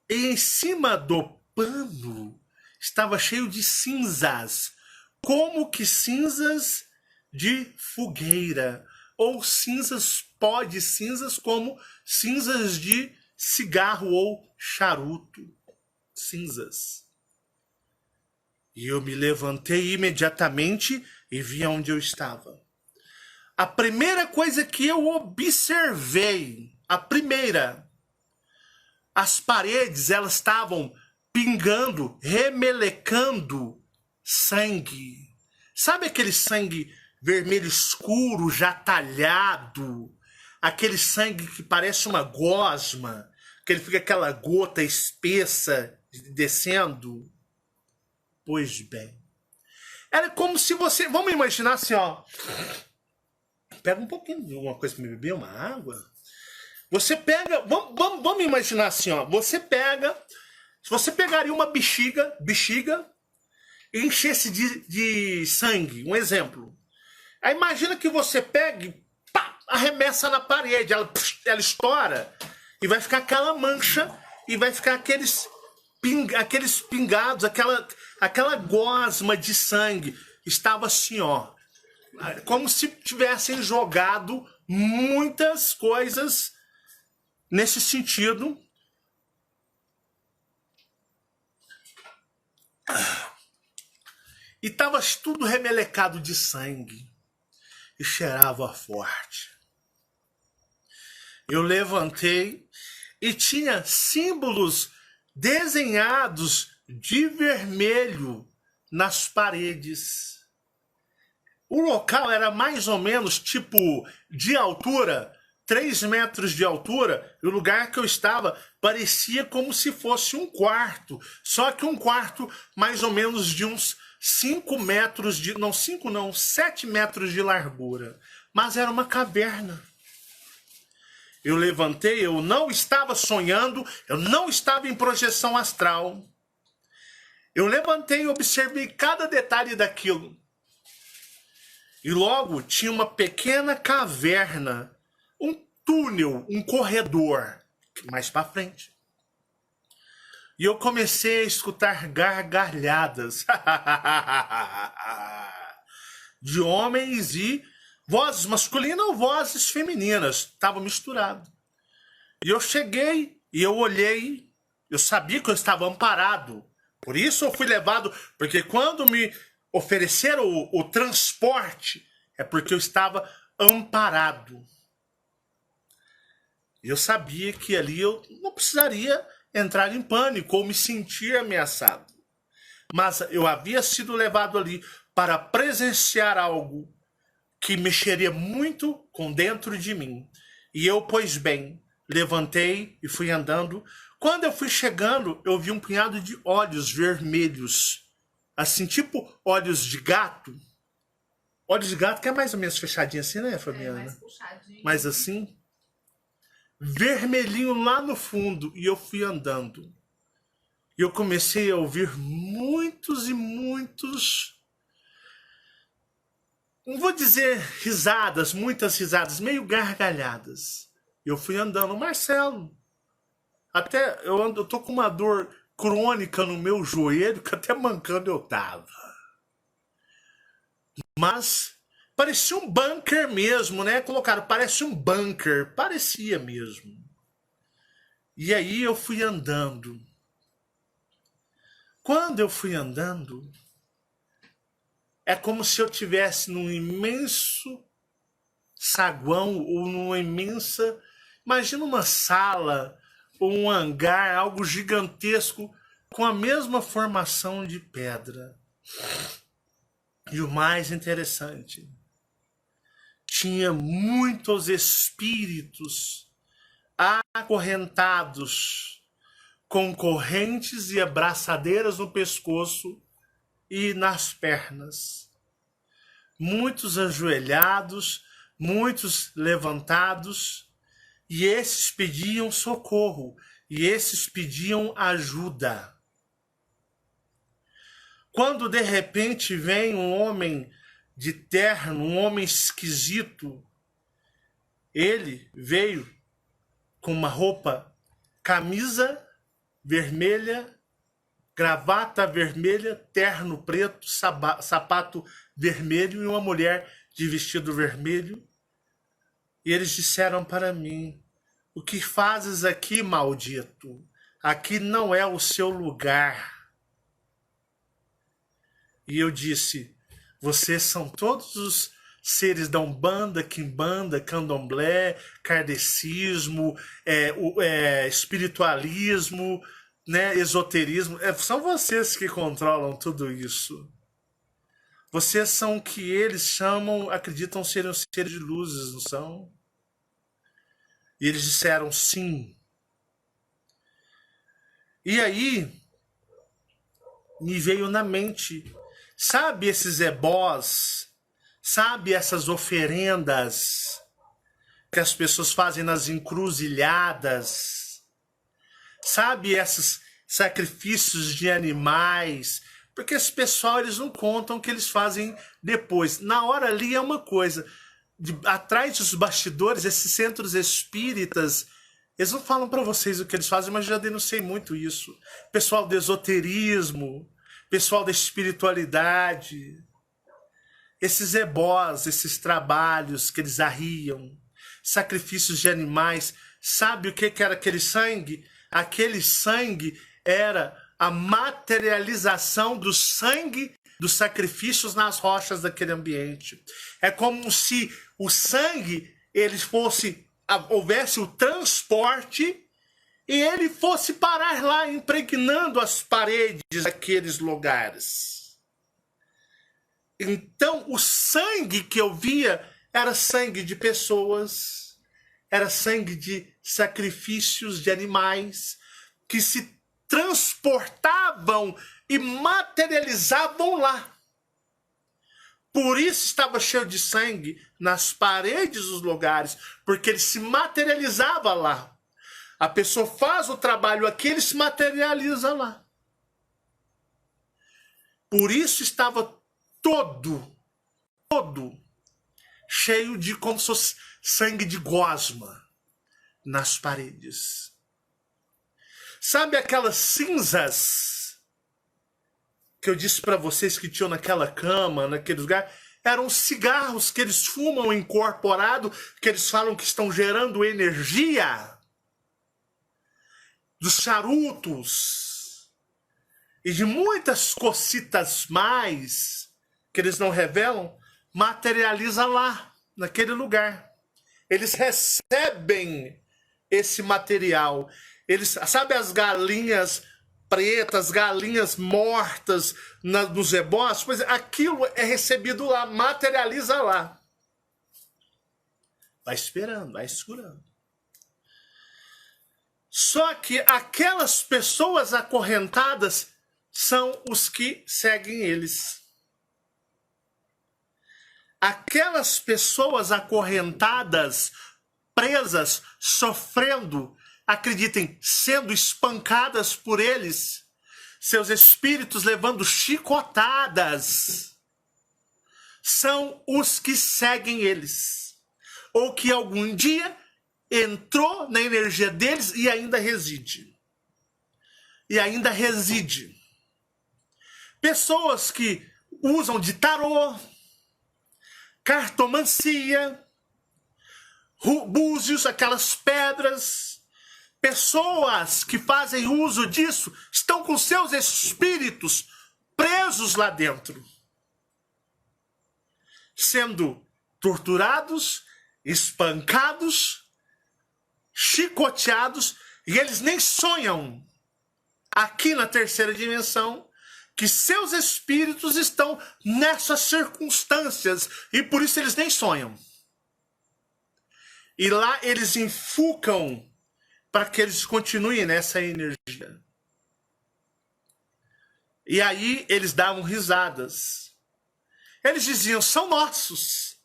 Speaker 1: E em cima do pano estava cheio de cinzas. Como que cinzas de fogueira. Ou cinzas, pó de cinzas, como cinzas de cigarro ou charuto. Cinzas. E eu me levantei imediatamente e vi onde eu estava. A primeira coisa que eu observei, as paredes, elas estavam pingando, remelecando sangue. Sabe aquele sangue vermelho escuro, já talhado? Aquele sangue que parece uma gosma, que ele fica aquela gota espessa descendo? Pois bem. Era como se você... Vamos imaginar assim, ó. Pega um pouquinho de alguma coisa para me beber, uma água. Você pega... Vamos imaginar assim, ó. Você pega... Se você pegaria uma bexiga e enchesse de sangue, um exemplo. Aí imagina que você pegue, pá, arremessa na parede, ela estoura e vai ficar aquela mancha e vai ficar aqueles pingados, aquela gosma de sangue. Estava assim, ó, como se tivessem jogado muitas coisas nesse sentido. E estava tudo remelecado de sangue. E cheirava forte. Eu levantei e tinha símbolos desenhados de vermelho nas paredes. O local era mais ou menos tipo de altura, 3 metros de altura, e o lugar que eu estava parecia como se fosse um quarto, só que um quarto mais ou menos de uns 5 metros de... Não, 5 não, 7 metros de largura. Mas era uma caverna. Eu levantei, eu não estava sonhando, eu não estava em projeção astral. Eu levantei e observei cada detalhe daquilo. E logo tinha uma pequena caverna, um túnel, um corredor, mais para frente. E eu comecei a escutar gargalhadas de homens e vozes masculinas ou vozes femininas. Estava misturado. E eu cheguei e eu olhei, eu sabia que eu estava amparado. Por isso eu fui levado, porque quando me ofereceram o transporte, é porque eu estava amparado. E eu sabia que ali eu não precisaria entrar em pânico ou me sentir ameaçado. Mas eu havia sido levado ali para presenciar algo que mexeria muito com dentro de mim. E eu, pois bem, levantei e fui andando. Quando eu fui chegando, eu vi um punhado de olhos vermelhos, assim, tipo olhos de gato, Olho de gato que é mais ou menos fechadinho assim, né,
Speaker 2: É
Speaker 1: Fabiana?
Speaker 2: mais puxadinho.
Speaker 1: Mais assim. Vermelhinho lá no fundo. E eu fui andando. E eu comecei a ouvir muitos e muitos... Não vou dizer risadas, muitas risadas, meio gargalhadas. Eu fui andando. Marcelo, até eu tô com uma dor crônica no meu joelho, que até mancando eu tava. Mas parecia um bunker mesmo, né? Colocaram, parece um bunker. Parecia mesmo. E aí eu fui andando. Quando eu fui andando, é como se eu tivesse num imenso saguão ou numa imensa... Imagina uma sala ou um hangar, algo gigantesco, com a mesma formação de pedra. E o mais interessante, tinha muitos espíritos acorrentados, com correntes e abraçadeiras no pescoço e nas pernas. Muitos ajoelhados, muitos levantados, e esses pediam socorro, e esses pediam ajuda. Quando de repente vem um homem de terno, um homem esquisito, ele veio com uma roupa, camisa vermelha, gravata vermelha, terno preto, sapato vermelho e uma mulher de vestido vermelho. E eles disseram para mim: o que fazes aqui, maldito? Aqui não é o seu lugar. E eu disse: vocês são todos os seres da Umbanda, Quimbanda, Candomblé, Kardecismo, espiritualismo, né, esoterismo. São vocês que controlam tudo isso. Vocês são o que eles chamam, acreditam serem os seres de luzes, não são? E eles disseram sim. E aí me veio na mente, sabe esses ebós, sabe essas oferendas que as pessoas fazem nas encruzilhadas, sabe esses sacrifícios de animais, porque esse pessoal, eles não contam o que eles fazem depois. Na hora ali é uma coisa, atrás dos bastidores, esses centros espíritas, eles não falam para vocês o que eles fazem, mas já denunciei muito isso. Pessoal do esoterismo, pessoal da espiritualidade, esses ebós, esses trabalhos que eles arriam, sacrifícios de animais. Sabe o que era aquele sangue? Aquele sangue era a materialização do sangue dos sacrifícios nas rochas daquele ambiente. É como se o sangue, ele fosse, houvesse o transporte e ele fosse parar lá, impregnando as paredes daqueles lugares. Então, o sangue que eu via era sangue de pessoas, era sangue de sacrifícios de animais que se transportavam e materializavam lá. Por isso estava cheio de sangue nas paredes dos lugares, porque ele se materializava lá. A pessoa faz o trabalho aqui, ele se materializa lá. Por isso estava todo cheio de como se fosse sangue de gosma nas paredes. Sabe aquelas cinzas que eu disse para vocês que tinham naquela cama, naquele lugar? Eram cigarros que eles fumam incorporado, que eles falam que estão gerando energia dos charutos e de muitas cocitas mais que eles não revelam, materializa lá, naquele lugar. Eles recebem esse material. Eles, sabe as galinhas pretas, galinhas mortas nos ebós? Pois é, aquilo é recebido lá, materializa lá. Vai esperando, vai segurando. Só que aquelas pessoas acorrentadas são os que seguem eles. aquelas pessoas acorrentadas, presas, sofrendo, acreditem, sendo espancadas por eles, seus espíritos levando chicotadas, são os que seguem eles, ou que algum dia entrou na energia deles e ainda reside. E ainda reside. Pessoas que usam de tarô, cartomancia, búzios, aquelas pedras. Pessoas que fazem uso disso estão com seus espíritos presos lá dentro, sendo torturados, espancados, chicoteados, e eles nem sonham aqui na terceira dimensão que seus espíritos estão nessas circunstâncias, e por isso eles nem sonham. E lá eles inculcam para que eles continuem nessa energia. E aí eles davam risadas. Eles diziam, são nossos,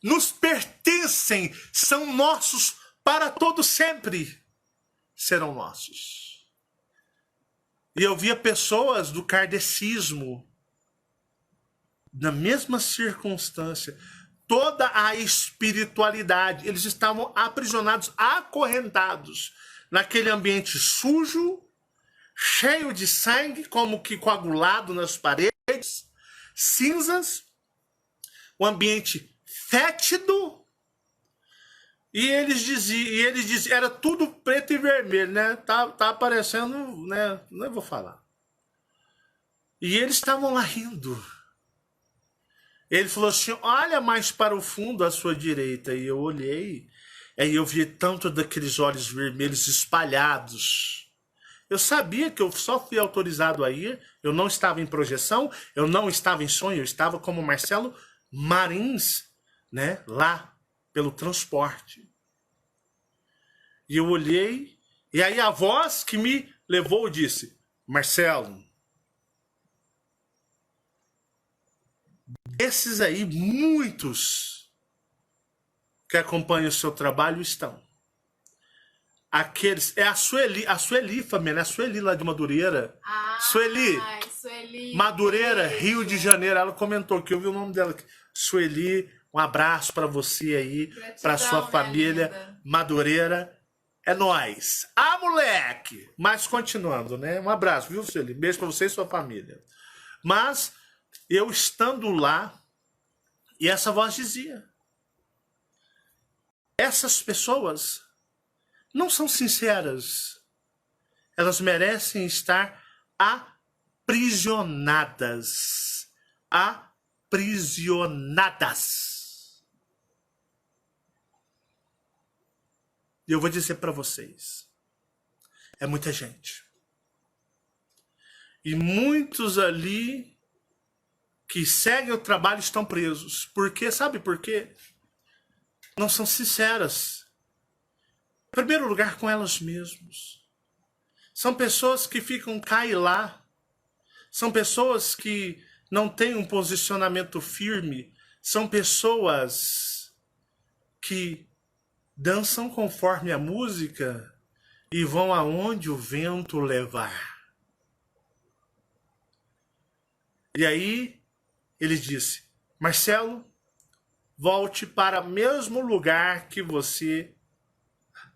Speaker 1: nos pertencem, são nossos para todo sempre, serão nossos. E eu via pessoas do kardecismo, na mesma circunstância, toda a espiritualidade, eles estavam aprisionados, acorrentados, naquele ambiente sujo, cheio de sangue, como que coagulado nas paredes, cinzas, um ambiente fétido, e eles diziam, era tudo preto e vermelho, né? Tá aparecendo, né? Não vou falar. E eles estavam lá rindo. Ele falou assim, olha mais para o fundo à sua direita. E eu olhei, aí eu vi tanto daqueles olhos vermelhos espalhados. Eu sabia que eu só fui autorizado a ir, eu não estava em projeção, eu não estava em sonho, eu estava como Marcelo Marins, né, lá pelo transporte. E eu olhei, e aí a voz que me levou disse, Marcelo, esses aí, muitos que acompanham o seu trabalho estão. Aqueles, é a Sueli família, a Sueli lá de Madureira. Sueli, Madureira,
Speaker 2: beijo.
Speaker 1: Rio de Janeiro. Ela comentou que eu vi o nome dela. Sueli, um abraço para você aí, para sua família,
Speaker 2: linda.
Speaker 1: Madureira. É nóis. Ah, moleque! Mas continuando, né? Um abraço, viu, Sueli? Beijo para você e sua família. Mas eu estando lá, e essa voz dizia, essas pessoas não são sinceras. Elas merecem estar aprisionadas. Aprisionadas. E eu vou dizer para vocês, é muita gente. E muitos ali que seguem o trabalho estão presos. Por quê? Sabe por quê? Não são sinceras. Em primeiro lugar, com elas mesmas. São pessoas que ficam cá e lá. São pessoas que não têm um posicionamento firme. São pessoas que dançam conforme a música e vão aonde o vento levar. E aí ele disse, Marcelo, volte para o mesmo lugar que você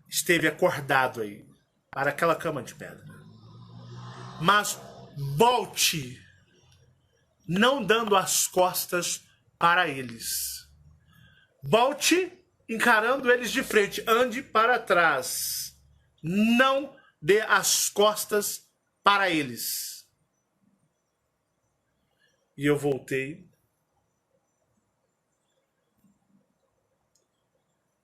Speaker 1: esteve acordado aí, para aquela cama de pedra. Mas volte, não dando as costas para eles. Volte encarando eles de frente, ande para trás. Não dê as costas para eles. E eu voltei.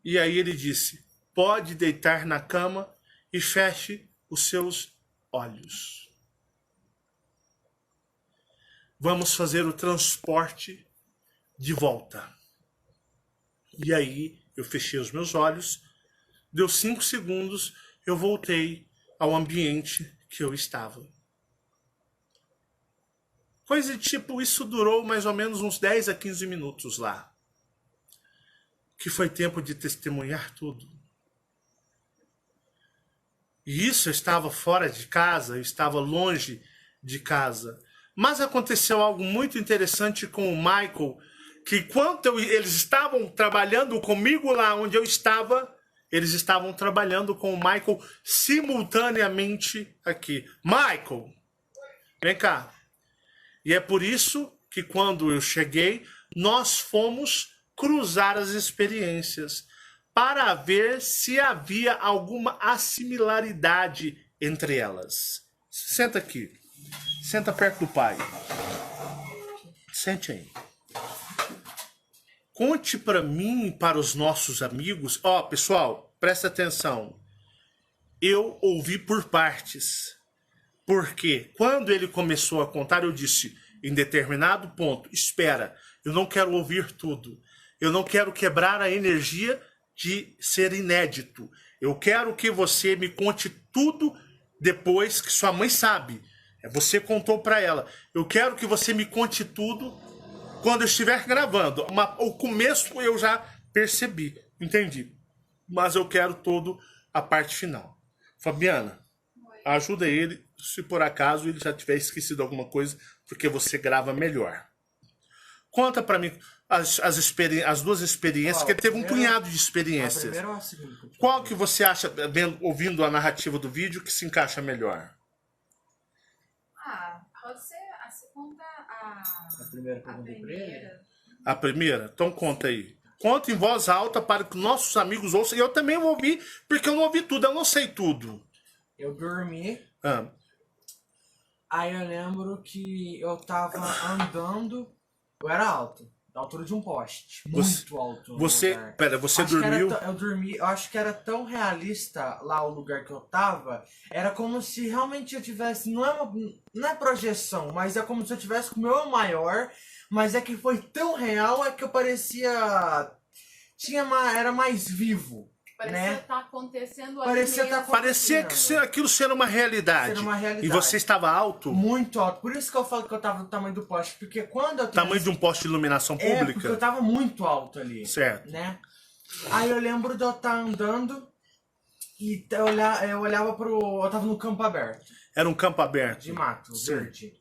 Speaker 1: E aí ele disse, pode deitar na cama e feche os seus olhos. Vamos fazer o transporte de volta. E aí eu fechei os meus olhos, deu 5 segundos, eu voltei ao ambiente que eu estava. Coisa de tipo, isso durou mais ou menos uns 10 a 15 minutos lá. Que foi tempo de testemunhar tudo. E isso eu estava fora de casa, eu estava longe de casa. Mas aconteceu algo muito interessante com o Michael, que enquanto eles estavam trabalhando comigo lá onde eu estava, eles estavam trabalhando com o Michael simultaneamente aqui. Michael, vem cá. E é por isso que quando eu cheguei, nós fomos cruzar as experiências para ver se havia alguma assimilaridade entre elas. Senta aqui. Senta perto do pai. Sente aí. Conte para mim e para os nossos amigos. Ó, pessoal, presta atenção. Eu ouvi por partes. Porque quando ele começou a contar, eu disse, em determinado ponto, espera, eu não quero ouvir tudo. Eu não quero quebrar a energia de ser inédito. Eu quero que você me conte tudo depois que sua mãe sabe. Você contou para ela. Eu quero que você me conte tudo quando eu estiver gravando. O começo eu já percebi, entendi. Mas eu quero todo a parte final. Fabiana, ajuda ele, se por acaso ele já tiver esquecido alguma coisa, porque você grava melhor. Conta para mim as duas experiências, que ele teve um punhado de experiências.
Speaker 3: A primeira ou a segunda?
Speaker 1: Qual que você acha, ouvindo a narrativa do vídeo, que se encaixa melhor?
Speaker 2: Pode ser a segunda,
Speaker 3: A primeira
Speaker 2: a
Speaker 3: pergunta pra ele?
Speaker 2: primeira.
Speaker 1: A primeira? Então conta aí. Conta em voz alta para que nossos amigos ouçam. E eu também vou ouvir, porque eu não ouvi tudo, eu não sei tudo.
Speaker 3: Eu dormi,
Speaker 1: Ah,
Speaker 3: aí eu lembro que eu tava andando, eu era alto, da altura de um poste, muito alto. no
Speaker 1: você,
Speaker 3: lugar.
Speaker 1: pera, você
Speaker 3: Acho que era
Speaker 1: dormiu?
Speaker 3: eu dormi, eu acho que era tão realista lá o lugar que eu tava, era como se realmente eu tivesse, não é projeção, mas é como se eu tivesse com o meu eu maior, mas é que foi tão real, é que eu parecia, era mais vivo,
Speaker 2: Parecia
Speaker 3: né?
Speaker 2: estar acontecendo
Speaker 3: Parecia
Speaker 2: ali
Speaker 3: tá
Speaker 2: mesmo.
Speaker 1: Parecia que aquilo ser uma realidade.
Speaker 3: Ser uma realidade.
Speaker 1: E você estava alto?
Speaker 3: Muito alto, por isso que eu falo que eu tava do tamanho do poste, porque quando eu tenho
Speaker 1: Tamanho de um poste de iluminação
Speaker 3: porque eu
Speaker 1: pública?
Speaker 3: tava muito alto ali.
Speaker 1: Certo.
Speaker 3: Né? Aí eu lembro de eu estar andando e eu olhava eu tava no campo aberto,
Speaker 1: Era um campo aberto.
Speaker 3: de mato,
Speaker 1: Sim.
Speaker 3: verde.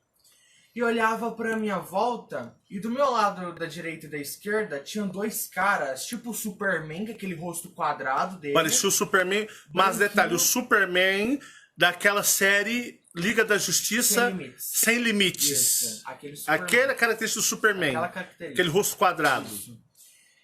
Speaker 3: E olhava pra minha volta, e do meu lado da direita e da esquerda, tinham dois caras, tipo o Superman, com aquele rosto quadrado dele.
Speaker 1: Parecia o Superman, mas
Speaker 3: Branquinho.
Speaker 1: detalhe, o Superman daquela série Liga da Justiça
Speaker 3: Sem Limites.
Speaker 1: Sem Limites.
Speaker 3: Isso, aquele Superman.
Speaker 1: Aquela característica do Superman.
Speaker 3: Aquela característica.
Speaker 1: Aquele rosto quadrado.
Speaker 3: Isso.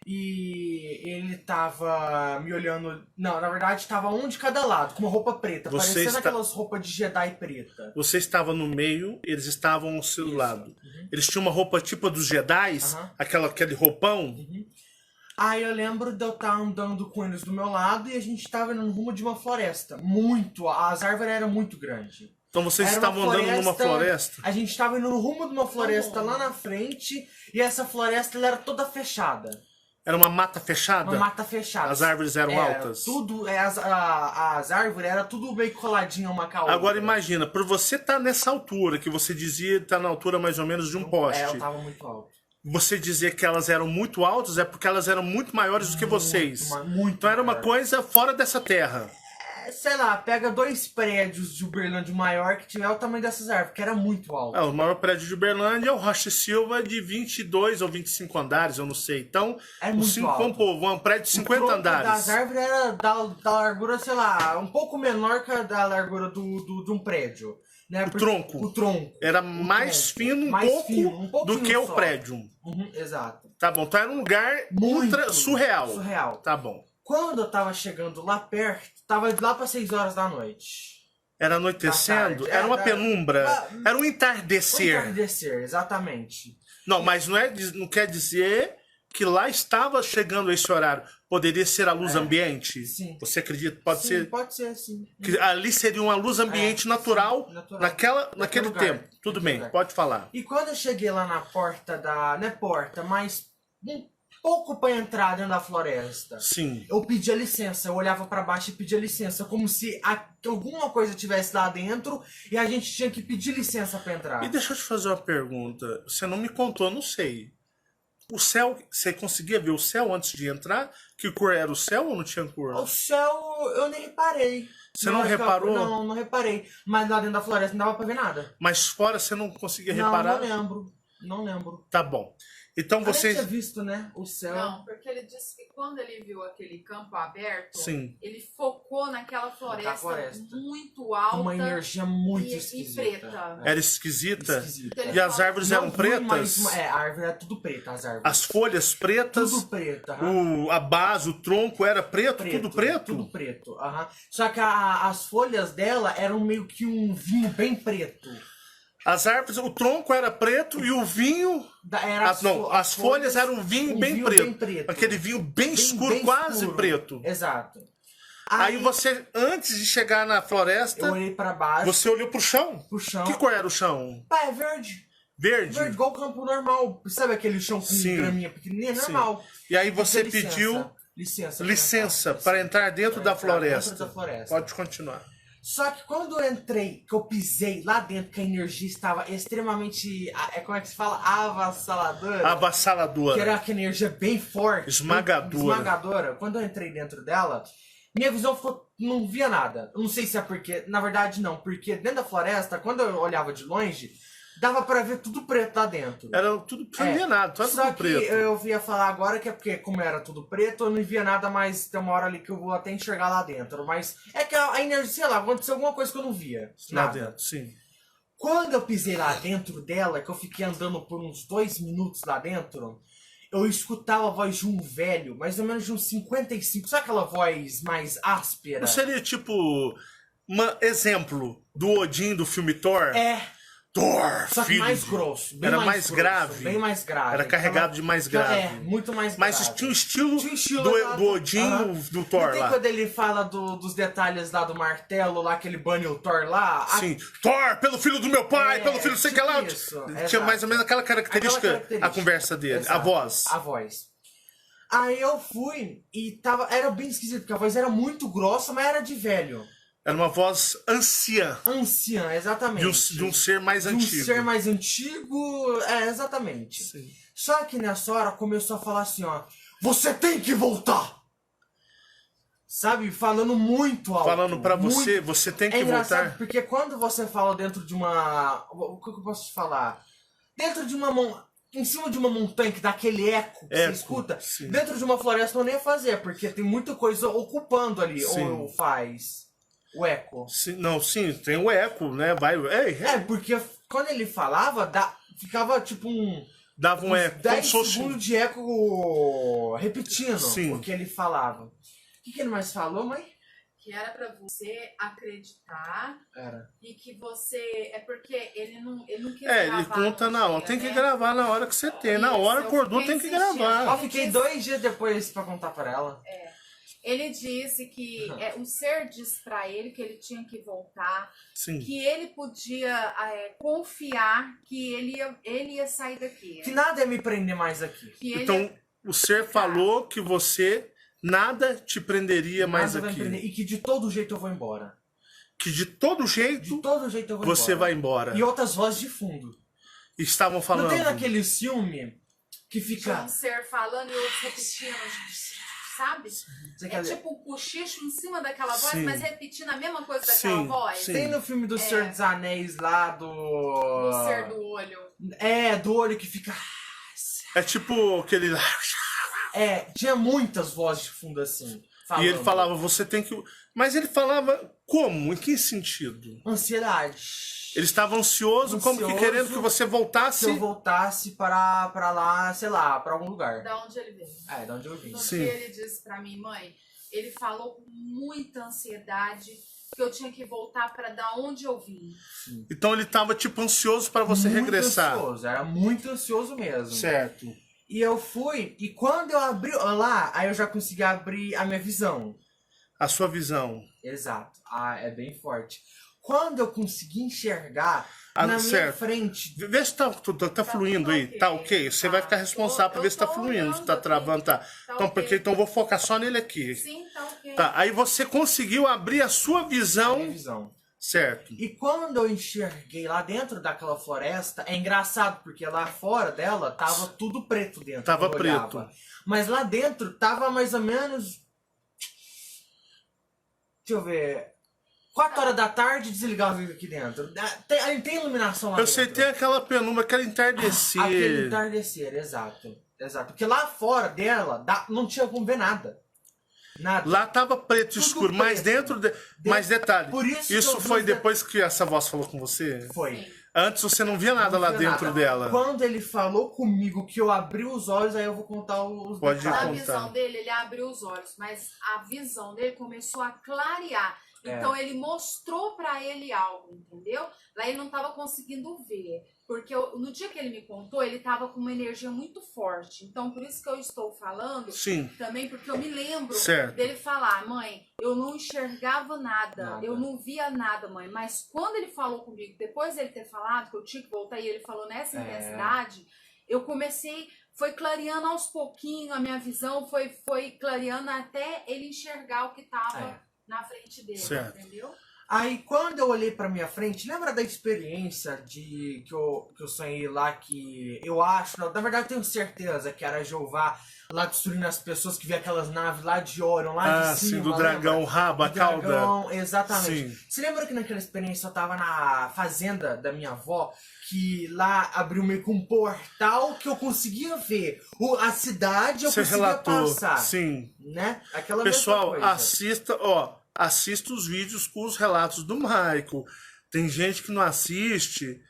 Speaker 3: E ele tava me olhando. Não, na verdade tava um de cada lado, com uma roupa preta,
Speaker 1: Você
Speaker 3: parecendo
Speaker 1: está-
Speaker 3: aquelas roupas de Jedi preta.
Speaker 1: Você estava no meio, eles estavam ao seu
Speaker 3: Isso.
Speaker 1: lado.
Speaker 3: Uhum.
Speaker 1: Eles tinham uma roupa tipo dos Jedi,
Speaker 3: Aham.
Speaker 1: aquele roupão.
Speaker 3: Aí eu lembro de eu estar andando com eles do meu lado e a gente tava indo no rumo de uma floresta. Muito. As árvores eram muito grandes.
Speaker 1: Então vocês
Speaker 3: Era uma
Speaker 1: estavam andando numa floresta.
Speaker 3: A gente tava indo no rumo de uma floresta lá na frente e essa floresta ela era toda fechada.
Speaker 1: Era uma mata fechada?
Speaker 3: Uma mata fechada.
Speaker 1: As árvores eram altas?
Speaker 3: Tudo, as árvores eram tudo meio coladinha uma com a outra.
Speaker 1: Agora imagina, por você estar nessa altura, que você dizia estar na altura mais ou menos de um poste,
Speaker 3: eu tava muito alto.
Speaker 1: você dizer que elas eram muito altas é porque elas eram muito maiores do que vocês.
Speaker 3: Muito
Speaker 1: Então era uma
Speaker 3: maior.
Speaker 1: coisa fora dessa terra.
Speaker 3: Sei lá, pega 2 prédios de Uberlândia maior que tiver o tamanho dessas árvores, que era muito alto.
Speaker 1: O maior prédio de Uberlândia é o Rocha e Silva, de 22 ou 25 andares, eu não sei. Então,
Speaker 3: É muito alto.
Speaker 1: um prédio de 50
Speaker 3: O tronco
Speaker 1: andares.
Speaker 3: das árvores era da largura, sei lá, um pouco menor que a da largura de um prédio. Né? Porque
Speaker 1: tronco.
Speaker 3: O tronco.
Speaker 1: Era
Speaker 3: O
Speaker 1: mais
Speaker 3: tronco.
Speaker 1: fino
Speaker 3: Mais
Speaker 1: pouco
Speaker 3: fino, um
Speaker 1: do
Speaker 3: pouquinho
Speaker 1: que o
Speaker 3: só.
Speaker 1: prédio.
Speaker 3: Uhum, exato.
Speaker 1: Tá bom, então era um lugar
Speaker 3: Muito
Speaker 1: ultra surreal.
Speaker 3: Surreal.
Speaker 1: Tá bom.
Speaker 3: Quando eu tava chegando lá perto, tava lá para 6 horas da noite.
Speaker 1: Era anoitecendo?
Speaker 3: Da tarde.
Speaker 1: Era uma penumbra? Era um
Speaker 3: O
Speaker 1: entardecer?
Speaker 3: entardecer, exatamente.
Speaker 1: Não, mas não quer dizer que lá estava chegando esse horário. Poderia ser a luz ambiente?
Speaker 3: Sim.
Speaker 1: Você acredita? Pode
Speaker 3: Sim,
Speaker 1: ser?
Speaker 3: pode ser, sim.
Speaker 1: Que ali seria uma luz ambiente natural,
Speaker 3: sim, natural.
Speaker 1: naquele
Speaker 3: lugar,
Speaker 1: tempo. Tudo
Speaker 3: naquele
Speaker 1: bem,
Speaker 3: lugar.
Speaker 1: pode falar.
Speaker 3: E quando eu cheguei lá na porta não é porta, mas pouco pra entrar dentro da floresta.
Speaker 1: Sim.
Speaker 3: Eu pedia licença, eu olhava pra baixo e pedia licença, como se alguma coisa tivesse lá dentro e a gente tinha que pedir licença pra entrar.
Speaker 1: E deixa eu te fazer uma pergunta. Você não me contou, eu não sei. O céu, você conseguia ver o céu antes de entrar? Que cor era o céu ou não tinha cor?
Speaker 3: O céu, eu nem reparei.
Speaker 1: Você não reparou?
Speaker 3: Não reparei. Mas lá dentro da floresta não dava pra ver nada.
Speaker 1: Mas fora você não conseguia
Speaker 3: Não,
Speaker 1: reparar?
Speaker 3: não lembro.
Speaker 1: Tá bom. Então
Speaker 3: Eu
Speaker 1: vocês...
Speaker 3: nem tinha visto, né, o céu.
Speaker 2: Não, porque ele disse que quando ele viu aquele campo aberto,
Speaker 1: Sim.
Speaker 2: ele focou naquela floresta, muito alta
Speaker 3: Uma energia muito
Speaker 2: e
Speaker 3: esquisita.
Speaker 2: preta.
Speaker 1: Era esquisita?
Speaker 3: Esquisita.
Speaker 1: E as árvores
Speaker 3: Não
Speaker 1: eram
Speaker 3: vi,
Speaker 1: pretas?
Speaker 3: mas, a árvore era tudo preta, as árvores.
Speaker 1: As folhas pretas?
Speaker 3: Tudo preta.
Speaker 1: A base, o tronco era preto? Tudo preto?
Speaker 3: Tudo preto, aham. Só que as folhas dela eram meio que um vinho bem preto.
Speaker 1: As árvores, o tronco era preto e o vinho...
Speaker 3: Era
Speaker 1: as folhas eram um vinho, bem, preto. Aquele vinho bem escuro, quase
Speaker 3: escuro.
Speaker 1: preto.
Speaker 3: Exato.
Speaker 1: Aí você, antes de chegar na floresta,
Speaker 3: Eu olhei pra baixo.
Speaker 1: você olhou pro chão?
Speaker 3: Pro chão.
Speaker 1: Que cor era o chão?
Speaker 3: Pá, é verde.
Speaker 1: Verde?
Speaker 3: Verde, igual o campo normal. Sabe aquele chão com
Speaker 1: Sim.
Speaker 3: graminha pequenininha?
Speaker 1: Sim.
Speaker 3: Normal.
Speaker 1: E aí você
Speaker 3: Licença.
Speaker 1: pediu
Speaker 3: Licença
Speaker 1: para entrar dentro da floresta.
Speaker 3: Dentro da floresta.
Speaker 1: Pode continuar.
Speaker 3: Só que quando eu entrei, que eu pisei lá dentro, que a energia estava extremamente, como é que se fala? Avassaladora. Que
Speaker 1: Avassaladora.
Speaker 3: era aquela energia bem forte.
Speaker 1: Esmagadora.
Speaker 3: Esmagadora. Quando eu entrei dentro dela, minha visão ficou, não via nada. Eu não sei se é porque, na verdade não, porque dentro da floresta, quando eu olhava de longe, dava pra ver tudo preto lá dentro.
Speaker 1: Era tudo, não via nada, tudo
Speaker 3: Só que
Speaker 1: preto.
Speaker 3: eu via falar agora que é porque, como era tudo preto, eu não via nada, mas tem uma hora ali que eu vou até enxergar lá dentro. Mas é que a energia, sei lá, aconteceu alguma coisa que eu não via.
Speaker 1: Lá
Speaker 3: Nada.
Speaker 1: dentro, sim.
Speaker 3: Quando eu pisei lá dentro dela, que eu fiquei andando por uns 2 minutos lá dentro, eu escutava a voz de um velho, mais ou menos de uns 55. Sabe aquela voz mais áspera?
Speaker 1: Não seria tipo um exemplo do Odin do filme Thor?
Speaker 3: É.
Speaker 1: Thor,
Speaker 3: Só que
Speaker 1: filho
Speaker 3: mais
Speaker 1: de-
Speaker 3: grosso. Bem
Speaker 1: Era
Speaker 3: mais
Speaker 1: mais
Speaker 3: grosso,
Speaker 1: grave.
Speaker 3: Bem mais grave.
Speaker 1: Era carregado de mais grave.
Speaker 3: É, muito mais
Speaker 1: Mas
Speaker 3: grave.
Speaker 1: tinha um estilo,
Speaker 3: Tinha um estilo
Speaker 1: do,
Speaker 3: exato.
Speaker 1: do Odin,
Speaker 3: Aham.
Speaker 1: do Thor
Speaker 3: Não tem
Speaker 1: lá.
Speaker 3: quando ele fala dos detalhes lá do martelo, lá que ele bane o Thor lá?
Speaker 1: Sim. Thor, pelo filho do meu pai,
Speaker 3: É,
Speaker 1: pelo filho sei que
Speaker 3: tipo
Speaker 1: lá.
Speaker 3: isso,
Speaker 1: Tinha
Speaker 3: exato.
Speaker 1: mais ou menos aquela característica,
Speaker 3: Aquela característica.
Speaker 1: a conversa dele,
Speaker 3: Exato.
Speaker 1: a voz.
Speaker 3: A voz. Aí eu fui e era bem esquisito, porque a voz era muito grossa, mas era de velho.
Speaker 1: Era uma voz anciã,
Speaker 3: Anciã, exatamente.
Speaker 1: de um ser mais
Speaker 3: De um
Speaker 1: antigo.
Speaker 3: ser mais antigo, exatamente.
Speaker 1: Sim.
Speaker 3: Só que nessa hora começou a falar assim, ó. Você tem que voltar! Sabe? Falando muito alto.
Speaker 1: Falando pra
Speaker 3: muito.
Speaker 1: você, você tem que
Speaker 3: É engraçado
Speaker 1: voltar.
Speaker 3: porque quando você fala dentro de uma... O que eu posso te falar? Dentro de uma... Em cima de uma montanha que dá aquele eco que você escuta.
Speaker 1: sim.
Speaker 3: Dentro de uma floresta eu nem ia fazer, porque tem muita coisa ocupando ali.
Speaker 1: Sim.
Speaker 3: Ou faz o eco.
Speaker 1: Sim, não, sim, tem o eco, né? Vai,
Speaker 3: É, porque quando ele falava, ficava tipo
Speaker 1: dava um eco, como
Speaker 3: 10
Speaker 1: se fosse...
Speaker 3: segundos de eco repetindo
Speaker 1: Sim.
Speaker 3: o que ele falava. O que ele mais falou, mãe?
Speaker 2: Que era pra você acreditar
Speaker 3: Era.
Speaker 2: e que você... É porque ele não quis
Speaker 1: É, ele
Speaker 2: gravar
Speaker 1: conta
Speaker 2: no
Speaker 1: na hora.
Speaker 2: dia,
Speaker 1: Tem que
Speaker 2: né?
Speaker 1: gravar na hora que você tem. Na
Speaker 2: Isso,
Speaker 1: hora
Speaker 2: eu
Speaker 1: acordou,
Speaker 2: fiquei
Speaker 1: tem que
Speaker 2: insistindo.
Speaker 1: gravar.
Speaker 3: Eu fiquei 2 dias depois pra contar pra ela.
Speaker 2: Ele disse que o ser disse pra ele que ele tinha que voltar,
Speaker 1: Sim.
Speaker 2: que ele podia confiar que ele ia sair daqui.
Speaker 3: Que nada ia me prender mais aqui.
Speaker 2: Que ele
Speaker 1: Então, o ser falou que você nada te prenderia mais
Speaker 3: Nada vai me
Speaker 1: aqui.
Speaker 3: prender. E que de todo jeito eu vou embora.
Speaker 1: Que de todo
Speaker 3: De
Speaker 1: jeito
Speaker 3: todo jeito eu vou
Speaker 1: você
Speaker 3: embora.
Speaker 1: vai embora.
Speaker 3: E outras vozes de fundo.
Speaker 1: Estavam falando.
Speaker 3: Não tem naquele filme que
Speaker 2: tinha
Speaker 3: fica...
Speaker 2: um ser falando e outros repetindo, sabe?
Speaker 3: Você
Speaker 2: É
Speaker 3: quer ver?
Speaker 2: tipo um cochicho em cima daquela voz,
Speaker 1: Sim.
Speaker 2: mas repetindo a mesma coisa daquela
Speaker 1: Sim,
Speaker 2: voz.
Speaker 1: sim.
Speaker 3: Tem no filme do Senhor dos Anéis lá do...
Speaker 2: O ser do olho.
Speaker 3: É, do olho que fica...
Speaker 1: É tipo aquele.
Speaker 3: É, tinha muitas vozes de fundo assim.
Speaker 1: E ele
Speaker 3: falando.
Speaker 1: falava, você tem que. Mas ele falava como? Em que sentido?
Speaker 3: Ansiedade.
Speaker 1: Ele estava ansioso, como que
Speaker 3: Ansioso.
Speaker 1: querendo que você voltasse.
Speaker 3: Se eu voltasse pra lá, sei lá, pra algum lugar.
Speaker 2: Da onde ele veio.
Speaker 3: É, de onde eu vim.
Speaker 2: Tanto
Speaker 1: Sim.
Speaker 2: que ele disse pra mim, mãe, ele falou com muita ansiedade que eu tinha que voltar pra da onde eu vim.
Speaker 1: Então ele estava tipo ansioso para você
Speaker 3: Muito
Speaker 1: regressar.
Speaker 3: Ansioso, era muito ansioso mesmo.
Speaker 1: Certo.
Speaker 3: E eu fui, e quando eu abri lá, aí eu já consegui abrir a minha visão.
Speaker 1: A sua visão.
Speaker 3: Exato. Ah, é bem forte. Quando eu consegui enxergar
Speaker 1: Ah,
Speaker 3: na minha
Speaker 1: certo.
Speaker 3: frente.
Speaker 1: Vê se tá fluindo aí.
Speaker 2: ok.
Speaker 1: Tá ok? Você vai ficar responsável pra ver se tá
Speaker 2: Eu tô
Speaker 1: fluindo, se tá
Speaker 2: olhando
Speaker 1: travando, tá.
Speaker 2: Tá
Speaker 1: Então,
Speaker 2: ok.
Speaker 1: porque, então eu vou focar só nele aqui.
Speaker 2: Sim, tá ok.
Speaker 1: Tá, aí você conseguiu abrir a sua
Speaker 3: Minha
Speaker 1: visão.
Speaker 3: visão.
Speaker 1: Certo.
Speaker 3: E quando eu enxerguei lá dentro daquela floresta, é engraçado, porque lá fora dela tava tudo preto dentro.
Speaker 1: Tava
Speaker 3: quando eu olhava.
Speaker 1: preto.
Speaker 3: Mas lá dentro tava mais ou menos. Deixa eu ver. 4 horas da tarde desligava aqui dentro. Tem iluminação lá
Speaker 1: Eu
Speaker 3: dentro.
Speaker 1: sei, tem aquela penumbra, aquele entardecer.
Speaker 3: Aquele entardecer, exato. Exato. Porque lá fora dela não tinha como ver nada. Nada.
Speaker 1: Lá tava preto
Speaker 3: Tudo
Speaker 1: escuro, mas
Speaker 3: preto.
Speaker 1: dentro. Mais detalhe.
Speaker 3: Por isso que
Speaker 1: Isso
Speaker 3: eu
Speaker 1: foi
Speaker 3: vi-
Speaker 1: depois que essa voz falou com você?
Speaker 3: Foi.
Speaker 2: Sim.
Speaker 1: Antes você não via nada
Speaker 3: Não
Speaker 1: lá
Speaker 3: via
Speaker 1: dentro
Speaker 3: nada.
Speaker 1: dela.
Speaker 3: Quando ele falou comigo que eu abri os olhos, aí eu vou contar os
Speaker 1: Pode
Speaker 3: detalhes.
Speaker 2: Na
Speaker 1: contar.
Speaker 2: visão dele, ele abriu os olhos, mas a visão dele começou a clarear.
Speaker 3: É.
Speaker 2: Então ele mostrou pra ele algo, entendeu? Lá ele não tava conseguindo ver, porque no dia que ele me contou, ele tava com uma energia muito forte. Então por isso que eu estou falando
Speaker 1: Sim,
Speaker 2: também, porque eu me lembro
Speaker 1: certo.
Speaker 2: dele falar, mãe, eu não enxergava nada,
Speaker 3: Nada.
Speaker 2: eu não via nada, mãe. Mas quando ele falou comigo, depois dele ter falado que eu tinha que voltar e ele falou nessa intensidade, eu comecei, foi clareando aos pouquinhos a minha visão, foi clareando até ele enxergar o que estava na frente dele,
Speaker 1: Certo.
Speaker 2: entendeu?
Speaker 3: Aí quando eu olhei pra minha frente, lembra da experiência que eu sonhei lá, que eu acho, na verdade eu tenho certeza que era Jeová lá destruindo as pessoas, que via aquelas naves lá de Orion, lá de cima.
Speaker 1: Sim, do
Speaker 3: lembra?
Speaker 1: dragão, o rabo, a
Speaker 3: Do
Speaker 1: cauda.
Speaker 3: dragão, exatamente.
Speaker 1: Sim.
Speaker 3: Você lembra que naquela experiência eu tava na fazenda da minha avó, que lá abriu meio que um portal que eu conseguia ver a cidade, eu
Speaker 1: Você
Speaker 3: conseguia
Speaker 1: relatou.
Speaker 3: passar,
Speaker 1: Sim.
Speaker 3: né? Aquela
Speaker 1: Pessoal,
Speaker 3: mesma coisa.
Speaker 1: assista os vídeos com os relatos do Michael. Tem gente que não assiste.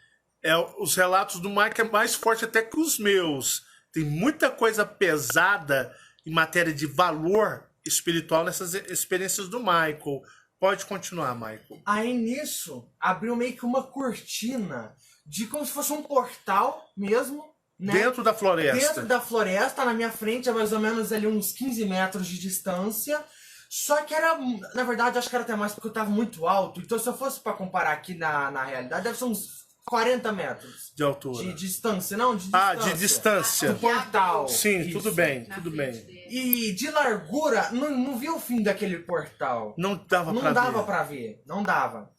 Speaker 1: Os relatos do Michael é mais forte até que os meus. Tem muita coisa pesada em matéria de valor espiritual nessas experiências do Michael. Pode continuar, Michael.
Speaker 3: Aí nisso, abriu meio que uma cortina de como se fosse um portal mesmo, né?
Speaker 1: Dentro da floresta.
Speaker 3: Dentro da floresta, na minha frente, a mais ou menos ali uns 15 metros de distância. Só que era, na verdade, acho que era até mais porque eu tava muito alto. Então se eu fosse pra comparar aqui na realidade, deve ser uns 40 metros
Speaker 1: De altura.
Speaker 3: de distância, não? De distância.
Speaker 1: De distância.
Speaker 3: Do portal.
Speaker 1: Sim,
Speaker 3: Isso.
Speaker 1: tudo bem,
Speaker 2: Na
Speaker 1: tudo
Speaker 2: frente
Speaker 1: bem.
Speaker 2: dele.
Speaker 3: E de largura, não vi o fim daquele portal.
Speaker 1: Não dava
Speaker 3: Não
Speaker 1: pra
Speaker 3: dava
Speaker 1: ver.
Speaker 3: pra ver, não dava.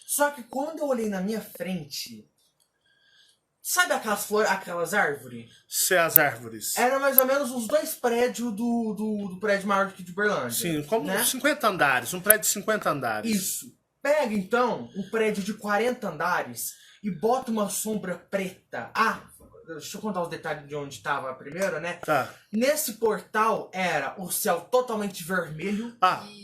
Speaker 3: Só que quando eu olhei na minha frente, sabe aquelas flores, aquelas árvores?
Speaker 1: As árvores.
Speaker 3: Era mais ou menos uns 2 prédios do prédio maior aqui de Uberlândia.
Speaker 1: Sim, como
Speaker 3: né?
Speaker 1: 50 andares. Um prédio de 50 andares.
Speaker 3: Isso. Pega então um prédio de 40 andares e bota uma sombra preta. Deixa eu contar os detalhes de onde estava a primeira, né?
Speaker 1: Tá.
Speaker 3: Nesse portal era o céu totalmente vermelho.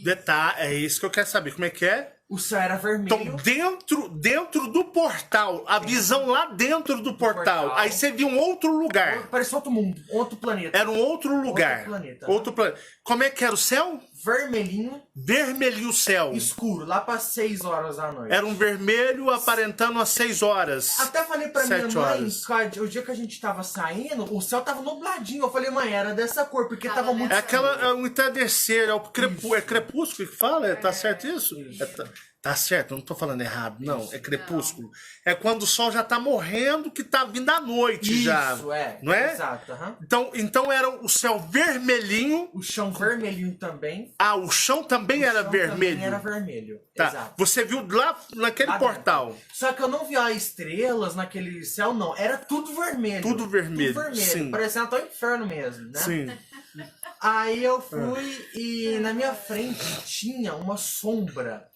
Speaker 1: Detalhe, é isso que eu quero saber. Como é que é?
Speaker 3: O céu era vermelho.
Speaker 1: Então, dentro do portal, a visão lá dentro do portal. Aí você viu um outro lugar.
Speaker 3: Parecia outro mundo, outro planeta.
Speaker 1: Era um outro lugar.
Speaker 3: Outro planeta.
Speaker 1: Outro planeta. Como é que era o céu?
Speaker 3: Vermelhinho,
Speaker 1: Vermelhinho o céu.
Speaker 3: escuro, lá para 6 horas da noite.
Speaker 1: Era um vermelho aparentando às 6 horas.
Speaker 3: Até falei pra minha
Speaker 1: 7
Speaker 3: mãe,
Speaker 1: horas.
Speaker 3: o dia que a gente tava saindo, o céu tava nubladinho. Eu falei, mãe, era dessa cor, porque tava muito
Speaker 1: É aquela,
Speaker 3: escuro.
Speaker 1: é um entardecer, é crepúsculo que fala? Tá certo isso?
Speaker 3: Isso.
Speaker 1: Tá certo, eu não tô falando errado, não. É crepúsculo. É quando o sol já tá morrendo, que tá vindo a noite já.
Speaker 3: Isso, é.
Speaker 1: Não é?
Speaker 3: Exato, aham.
Speaker 1: Então era o céu vermelhinho.
Speaker 3: O chão vermelhinho também.
Speaker 1: O chão também
Speaker 3: O
Speaker 1: era
Speaker 3: chão
Speaker 1: vermelho.
Speaker 3: Também era vermelho.
Speaker 1: Tá.
Speaker 3: Exato.
Speaker 1: Você viu lá naquele
Speaker 3: Lá dentro.
Speaker 1: portal.
Speaker 3: Só que eu não via estrelas naquele céu, não. Era tudo vermelho.
Speaker 1: Tudo vermelho,
Speaker 3: Tudo vermelho.
Speaker 1: sim.
Speaker 3: Parecendo até o inferno mesmo, né?
Speaker 1: Sim.
Speaker 3: Aí eu fui e na minha frente tinha uma sombra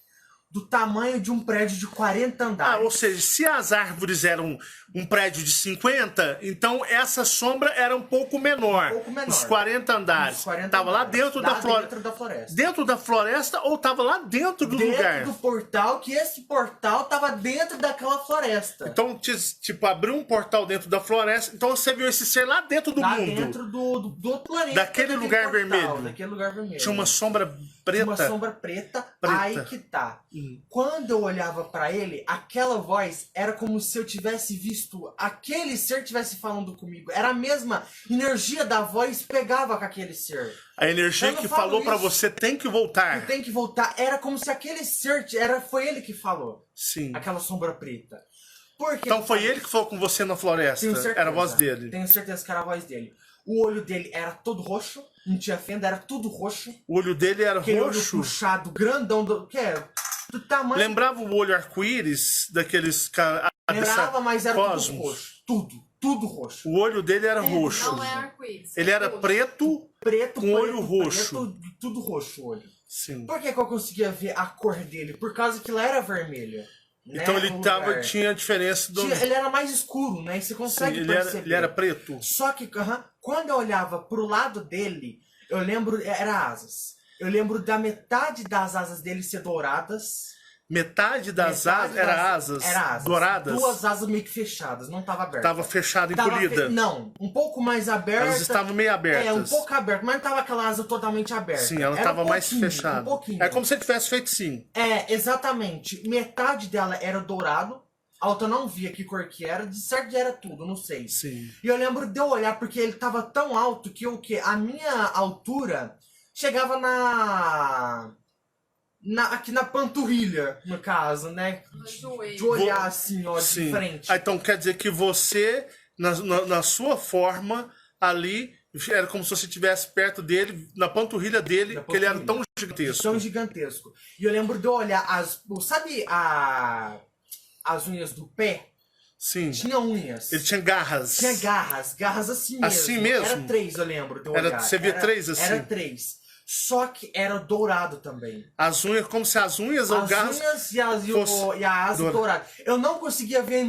Speaker 3: do tamanho de um prédio de 40 andares.
Speaker 1: Ou seja, se as árvores eram um prédio de 50, então essa sombra era um pouco menor.
Speaker 3: Um pouco menor.
Speaker 1: Os 40 andares.
Speaker 3: Uns 40
Speaker 1: Tava lá
Speaker 3: andares.
Speaker 1: dentro
Speaker 3: Lá
Speaker 1: da floresta.
Speaker 3: dentro da floresta.
Speaker 1: Dentro da floresta ou tava lá dentro do lugar?
Speaker 3: Dentro do portal, que esse portal tava dentro daquela floresta.
Speaker 1: Então, tipo, abriu um portal dentro da floresta. Então você viu esse ser lá dentro do
Speaker 3: lá
Speaker 1: mundo.
Speaker 3: dentro do planeta.
Speaker 1: Daquele lugar
Speaker 3: portal,
Speaker 1: vermelho.
Speaker 3: Daquele lugar vermelho.
Speaker 1: Tinha uma sombra preta.
Speaker 3: Uma sombra preta.
Speaker 1: Preta.
Speaker 3: Aí que tá. Quando eu olhava pra ele, aquela voz era como se eu tivesse visto aquele ser tivesse falando comigo. Era a mesma energia da voz pegava com aquele ser.
Speaker 1: A energia
Speaker 3: Eu não
Speaker 1: que
Speaker 3: falo
Speaker 1: falou pra
Speaker 3: isso.
Speaker 1: você tem que voltar.
Speaker 3: Tem que voltar. Era como se aquele ser foi ele que falou.
Speaker 1: Sim.
Speaker 3: Aquela sombra preta. Por que
Speaker 1: Então
Speaker 3: eu
Speaker 1: foi
Speaker 3: falo
Speaker 1: ele que falou com você na floresta.
Speaker 3: Tenho certeza.
Speaker 1: Era a voz dele.
Speaker 3: Tenho certeza que era a voz dele. O olho dele era todo roxo, não tinha fenda, era tudo roxo.
Speaker 1: O olho dele era
Speaker 3: Aquele
Speaker 1: roxo.
Speaker 3: olho puxado, grandão, que é do tamanho...
Speaker 1: Lembrava o olho arco-íris daqueles...
Speaker 3: Lembrava, mas era tudo
Speaker 1: Cosmos.
Speaker 3: roxo. Tudo roxo.
Speaker 1: O olho dele era roxo.
Speaker 2: Não é arco-íris.
Speaker 1: Ele era preto.
Speaker 3: Preto,
Speaker 1: Com olho roxo.
Speaker 3: Tudo roxo o olho.
Speaker 1: Sim.
Speaker 3: Por que eu conseguia ver a cor dele? Por causa que ela era vermelha. Né?
Speaker 1: Então
Speaker 3: O
Speaker 1: ele
Speaker 3: lugar.
Speaker 1: tinha a diferença do...
Speaker 3: Ele era mais escuro, né? E você
Speaker 1: Sim,
Speaker 3: consegue
Speaker 1: ele
Speaker 3: perceber.
Speaker 1: era preto.
Speaker 3: Só que quando eu olhava pro lado dele, eu lembro, era asas. Eu lembro da metade das asas dele ser douradas.
Speaker 1: Metade das asas era asas douradas.
Speaker 3: Duas asas meio que fechadas, não tava aberta.
Speaker 1: Tava fechada, encolhida.
Speaker 3: Não, um pouco mais aberta.
Speaker 1: Elas estavam meio abertas.
Speaker 3: É, um pouco aberta, mas não tava aquela asa totalmente aberta.
Speaker 1: Sim, ela
Speaker 3: Era
Speaker 1: tava
Speaker 3: um
Speaker 1: mais
Speaker 3: pouquinho,
Speaker 1: fechada.
Speaker 3: Um pouquinho.
Speaker 1: É como se ele tivesse feito sim.
Speaker 3: É, exatamente. Metade dela era dourado. A outra eu não via que cor que era. De certo já era tudo, não sei.
Speaker 1: Sim.
Speaker 3: E eu lembro de eu olhar porque ele tava tão alto que a minha altura chegava aqui na panturrilha, no caso, né?
Speaker 2: No joelho.
Speaker 3: De olhar assim, ó,
Speaker 1: Sim.
Speaker 3: de frente.
Speaker 1: Ah, então quer dizer que você, na sua forma, ali, era como se você estivesse perto dele, na panturrilha dele,
Speaker 3: Na
Speaker 1: porque ele era
Speaker 3: panturrilha.
Speaker 1: tão gigantesco.
Speaker 3: Tão gigantesco. E eu lembro de eu olhar sabe as unhas do pé?
Speaker 1: Sim.
Speaker 3: Tinha unhas.
Speaker 1: Ele tinha garras.
Speaker 3: Tinha garras assim mesmo.
Speaker 1: Assim mesmo?
Speaker 3: Era 3, eu lembro de eu olhar.
Speaker 1: Você via 3 assim?
Speaker 3: Era 3. Só que era dourado também.
Speaker 1: As unhas, como se as unhas ou
Speaker 3: As
Speaker 1: garras...
Speaker 3: unhas
Speaker 1: fosse
Speaker 3: e a asa
Speaker 1: dourado.
Speaker 3: dourada. Eu não conseguia ver,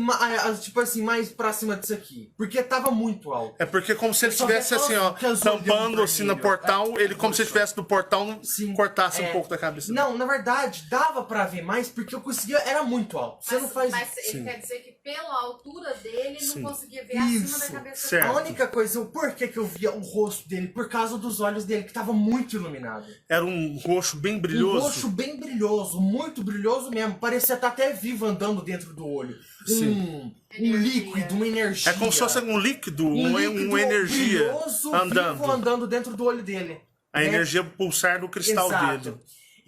Speaker 3: tipo assim, mais pra cima disso aqui. Porque tava muito alto.
Speaker 1: É porque como se ele
Speaker 3: Eu só
Speaker 1: estivesse
Speaker 3: via
Speaker 1: assim, ó,
Speaker 3: aquelas olhão
Speaker 1: tampando assim no
Speaker 3: vermelho.
Speaker 1: portal, ele como se ele estivesse no portal,
Speaker 3: Sim,
Speaker 1: cortasse um
Speaker 3: é.
Speaker 1: pouco da cabeça.
Speaker 3: Não, na verdade, dava pra ver mais porque eu conseguia. Era muito alto. Você não faz.
Speaker 2: Mas
Speaker 1: Sim.
Speaker 2: ele quer dizer que pela altura dele
Speaker 1: Sim.
Speaker 2: não conseguia ver acima
Speaker 3: Isso,
Speaker 2: da cabeça
Speaker 1: certo.
Speaker 3: A
Speaker 2: dele.
Speaker 3: única coisa, o porquê que eu via o rosto dele? Por causa dos olhos dele, que tava muito iluminado.
Speaker 1: Era um roxo bem
Speaker 3: Um
Speaker 1: brilhoso.
Speaker 3: roxo bem brilhoso, muito brilhoso mesmo. Parecia estar até vivo andando dentro do olho. Um
Speaker 2: Energia.
Speaker 3: líquido, uma energia.
Speaker 1: É como se fosse um líquido,
Speaker 3: líquido
Speaker 1: uma energia
Speaker 3: brilhoso,
Speaker 1: andando.
Speaker 3: vivo andando dentro do olho dele.
Speaker 1: A
Speaker 3: né?
Speaker 1: energia pulsar do cristal
Speaker 3: Exato.
Speaker 1: dele.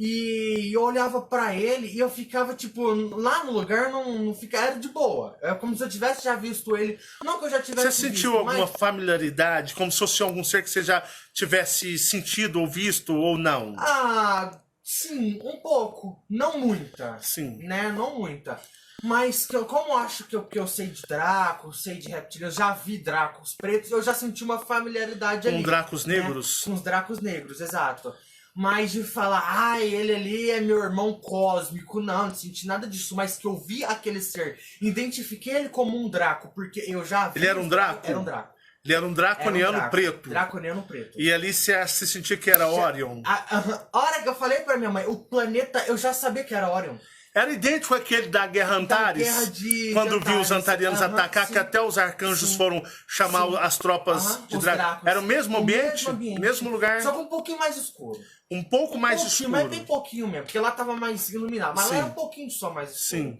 Speaker 3: E eu olhava pra ele e eu ficava, tipo, lá no lugar não ficava, era de boa. É como se eu tivesse já visto ele. Não que eu já tivesse
Speaker 1: Você sentiu
Speaker 3: visto,
Speaker 1: alguma
Speaker 3: mas...
Speaker 1: familiaridade? Como se fosse algum ser que você já tivesse sentido ou visto ou não?
Speaker 3: Ah, sim, um pouco. Não muita.
Speaker 1: Sim.
Speaker 3: Né? Não muita. Mas como eu acho que eu sei de Draco, sei de reptilianos, já vi Dracos pretos, eu já senti uma familiaridade ali.
Speaker 1: Com Dracos
Speaker 3: né?
Speaker 1: negros?
Speaker 3: Com os Dracos negros, exato. Mas de falar, ai, ele ali é meu irmão cósmico, não senti nada disso. Mas que eu vi aquele ser, identifiquei ele como um Draco, porque eu já vi...
Speaker 1: Ele era um Draco?
Speaker 3: Era um Draco.
Speaker 1: Ele era um draconiano
Speaker 3: Era um Draco.
Speaker 1: preto.
Speaker 3: Draconiano preto.
Speaker 1: E ali você sentia que era Orion.
Speaker 3: A hora que eu falei pra minha mãe, o planeta, eu já sabia que era Orion.
Speaker 1: Era idêntico àquele da Guerra Antares.
Speaker 3: Guerra de
Speaker 1: Quando viu os
Speaker 3: Antares.
Speaker 1: Antarianos
Speaker 3: Aham,
Speaker 1: atacar,
Speaker 3: sim.
Speaker 1: que até os arcanjos
Speaker 3: Sim.
Speaker 1: foram chamar
Speaker 3: Sim.
Speaker 1: as tropas
Speaker 3: Aham,
Speaker 1: de
Speaker 3: os
Speaker 1: Draco.
Speaker 3: Dracos.
Speaker 1: Era o mesmo ambiente, mesmo lugar,
Speaker 3: Só que um pouquinho mais escuro.
Speaker 1: um pouco mais
Speaker 3: Pouquinho,
Speaker 1: escuro.
Speaker 3: mas bem pouquinho mesmo, porque lá tava mais iluminado. Mas
Speaker 1: Sim.
Speaker 3: lá era um pouquinho só mais escuro.
Speaker 1: Sim.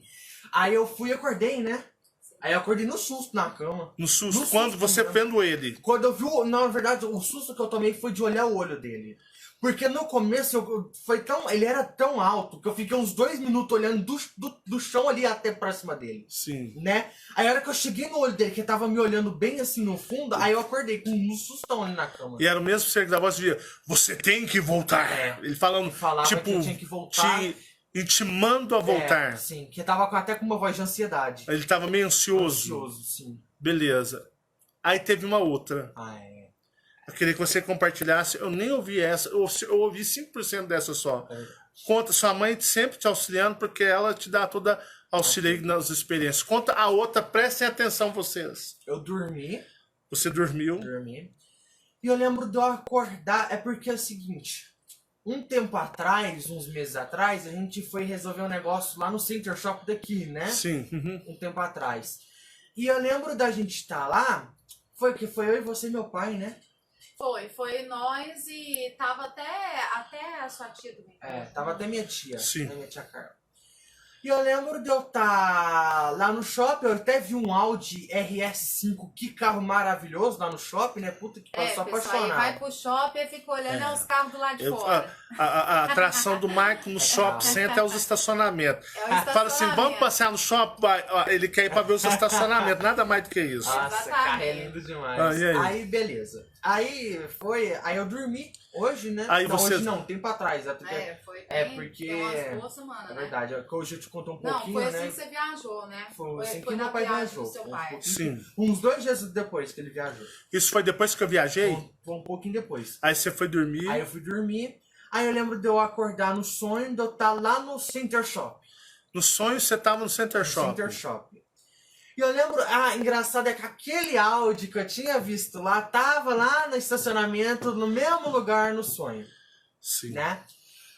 Speaker 3: Aí eu fui e acordei, né? Aí eu acordei no susto na cama.
Speaker 1: No susto,
Speaker 3: No
Speaker 1: quando
Speaker 3: susto,
Speaker 1: você
Speaker 3: né?
Speaker 1: vendo ele.
Speaker 3: Quando eu vi, na verdade, o susto que eu tomei foi de olhar o olho dele. Porque no começo ele era tão alto que eu fiquei uns 2 minutos olhando do chão ali até pra cima dele.
Speaker 1: Sim.
Speaker 3: Né? Aí a hora que eu cheguei no olho dele, que tava me olhando bem assim no fundo, aí eu acordei com um sustão ali na cama.
Speaker 1: E era o mesmo ser que da voz dizia, você tem que voltar.
Speaker 3: É.
Speaker 1: Ele falando,
Speaker 3: Ele falava
Speaker 1: tipo,
Speaker 3: que eu tinha que voltar.
Speaker 1: te intimando a voltar.
Speaker 3: É, sim, que tava até com uma voz de ansiedade.
Speaker 1: Ele tava meio ansioso.
Speaker 3: Ansioso, sim.
Speaker 1: Beleza. Aí teve uma outra.
Speaker 3: Ah, é.
Speaker 1: Eu queria que você compartilhasse. Eu nem ouvi essa. Eu ouvi 5% dessa só.
Speaker 3: É.
Speaker 1: Conta, sua mãe sempre te auxiliando, porque ela te dá toda auxílio aí nas experiências. Conta a outra, prestem atenção vocês.
Speaker 3: Eu dormi.
Speaker 1: Você dormiu.
Speaker 3: E eu lembro de eu acordar, é porque é o seguinte, um tempo atrás, uns meses atrás, a gente foi resolver um negócio lá no Center Shop daqui, né?
Speaker 1: Sim. Uhum.
Speaker 3: Um tempo atrás. E eu lembro da gente estar lá, foi eu e você e meu pai, né?
Speaker 2: Foi nós e tava até a sua tia também.
Speaker 3: É, tava até minha tia,
Speaker 1: Sim.
Speaker 3: minha tia Carla. E eu lembro de eu estar lá no shopping, eu até vi um Audi RS5, que carro maravilhoso lá no shopping, né? Puta que pariu, sou
Speaker 2: pessoal, aí
Speaker 3: apaixonado.
Speaker 2: vai pro shopping e fica olhando os carros do lado de fora.
Speaker 1: A atração do Marco no shopping center é os estacionamentos.
Speaker 2: É o estacionamento.
Speaker 1: Fala assim, vamos passear no shopping, ele quer ir pra ver os estacionamentos, nada mais do que isso.
Speaker 3: Nossa,
Speaker 2: Exatamente.
Speaker 3: carro é lindo demais.
Speaker 1: E aí?
Speaker 3: Aí, beleza. Aí eu dormi hoje, né?
Speaker 1: Aí
Speaker 3: não,
Speaker 1: você-
Speaker 3: hoje não, tempo atrás.
Speaker 2: Foi
Speaker 3: É,
Speaker 2: bem,
Speaker 3: porque-
Speaker 2: tem umas 2 semanas,
Speaker 3: É
Speaker 2: né?
Speaker 3: verdade, é que hoje eu te conto um
Speaker 2: Não,
Speaker 3: pouquinho,
Speaker 2: foi assim
Speaker 3: né?
Speaker 2: que você viajou, né?
Speaker 3: Foi assim que
Speaker 2: foi
Speaker 3: meu
Speaker 2: na
Speaker 3: pai
Speaker 2: viagem
Speaker 3: viajou.
Speaker 2: do seu
Speaker 3: Foi um
Speaker 2: pai.
Speaker 3: pouquinho-
Speaker 1: Sim.
Speaker 3: Uns 2 dias depois que ele viajou.
Speaker 1: Isso foi depois que eu viajei?
Speaker 3: Foi um pouquinho depois.
Speaker 1: Aí você foi dormir.
Speaker 3: Aí eu fui dormir. Aí eu lembro de eu acordar no sonho de eu estar lá no Center Shop.
Speaker 1: No sonho você tava no Center
Speaker 3: No
Speaker 1: Shop.
Speaker 3: Center Shop. E eu lembro, engraçado é que aquele Audi que eu tinha visto lá, tava lá no estacionamento, no mesmo lugar no sonho,
Speaker 1: Sim.
Speaker 3: né?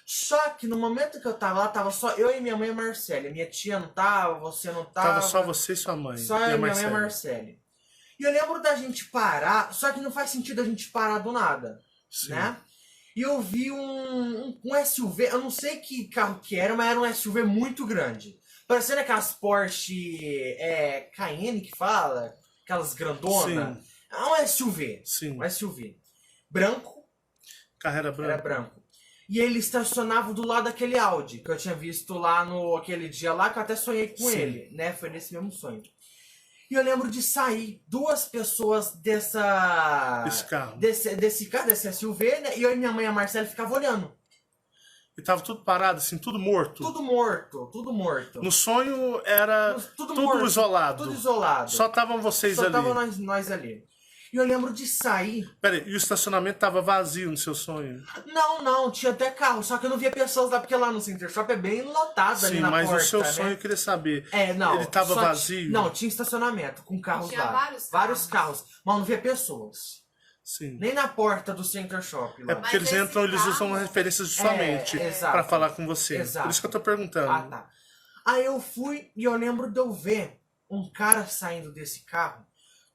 Speaker 3: Só que no momento que eu tava lá, tava só eu e minha mãe e a Marcele. Minha tia não tava, você não tava.
Speaker 1: Tava só você e sua mãe.
Speaker 3: Só
Speaker 1: e
Speaker 3: eu
Speaker 1: a
Speaker 3: e minha mãe e a
Speaker 1: Marcela.
Speaker 3: Marcele. E eu lembro da gente parar, só que não faz sentido a gente parar do nada,
Speaker 1: Sim.
Speaker 3: né? E eu vi um SUV, eu não sei que carro que era, mas era um SUV muito grande. Parecendo aquelas Porsche Cayenne que fala, aquelas grandonas.
Speaker 1: Sim.
Speaker 3: É um SUV,
Speaker 1: Sim.
Speaker 3: um SUV. Branco,
Speaker 1: Carreira
Speaker 3: era
Speaker 1: branca.
Speaker 3: branco. E ele estacionava do lado daquele Audi, que eu tinha visto lá no aquele dia lá, que eu até sonhei com
Speaker 1: Sim.
Speaker 3: ele, né? Foi nesse mesmo sonho. E eu lembro de sair 2 pessoas
Speaker 1: Esse carro.
Speaker 3: desse carro, desse SUV, né? E eu e minha mãe e a Marcela ficavam olhando.
Speaker 1: E tava tudo parado, assim, tudo morto.
Speaker 3: Tudo morto, tudo morto.
Speaker 1: No sonho era
Speaker 3: Tudo
Speaker 1: tudo
Speaker 3: morto,
Speaker 1: isolado.
Speaker 3: Tudo isolado.
Speaker 1: Só estavam vocês
Speaker 3: Só
Speaker 1: ali.
Speaker 3: tava nós ali. E eu lembro de sair.
Speaker 1: Peraí, e o estacionamento tava vazio no seu sonho?
Speaker 3: Não, tinha até carro, só que eu não via pessoas lá, porque lá no Center Shop é bem lotado ali
Speaker 1: Sim,
Speaker 3: na
Speaker 1: mas
Speaker 3: porta,
Speaker 1: o seu
Speaker 3: né?
Speaker 1: sonho eu queria saber.
Speaker 3: Não.
Speaker 1: Ele tava
Speaker 3: só
Speaker 1: vazio?
Speaker 3: Não, tinha estacionamento com carros
Speaker 2: Tinha
Speaker 3: lá.
Speaker 2: vários
Speaker 3: carros. Mas não via pessoas.
Speaker 1: Sim.
Speaker 3: Nem na porta do Center Shop lá.
Speaker 1: É porque
Speaker 2: Mas
Speaker 1: eles
Speaker 2: esse
Speaker 1: entram, eles
Speaker 2: carro-
Speaker 1: usam referências de sua mente
Speaker 3: exato.
Speaker 1: pra falar com você.
Speaker 3: Exato.
Speaker 1: Por isso que eu tô perguntando.
Speaker 3: Ah, tá. Aí eu fui e eu lembro de eu ver um cara saindo desse carro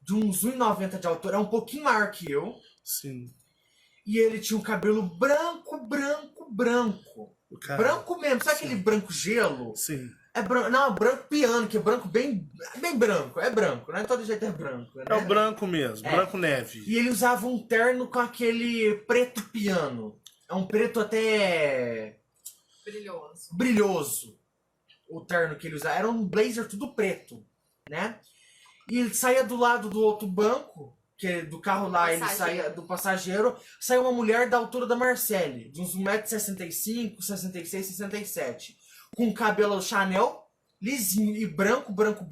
Speaker 3: de uns 1,90 de altura, é um pouquinho maior que eu,
Speaker 1: Sim.
Speaker 3: e ele tinha um cabelo branco.
Speaker 1: O cara...
Speaker 3: Branco mesmo, sabe aquele branco gelo?
Speaker 1: Sim.
Speaker 3: É branco, não, branco piano, que é branco bem branco, é branco, né? Todo jeito é branco, né?
Speaker 1: É o branco mesmo,
Speaker 3: É.
Speaker 1: branco neve.
Speaker 3: E ele usava um terno com aquele preto piano. É um preto até
Speaker 2: Brilhoso.
Speaker 3: brilhoso. O terno que ele usava. Era um blazer tudo preto, né? E ele saía do lado do outro banco, que é do carro lá, ele
Speaker 2: Passageiro.
Speaker 3: saía do passageiro, saía uma mulher da altura da Marcele, de uns 1,65m, 66, 67. Com cabelo Chanel, lisinho e branco.
Speaker 1: Branco,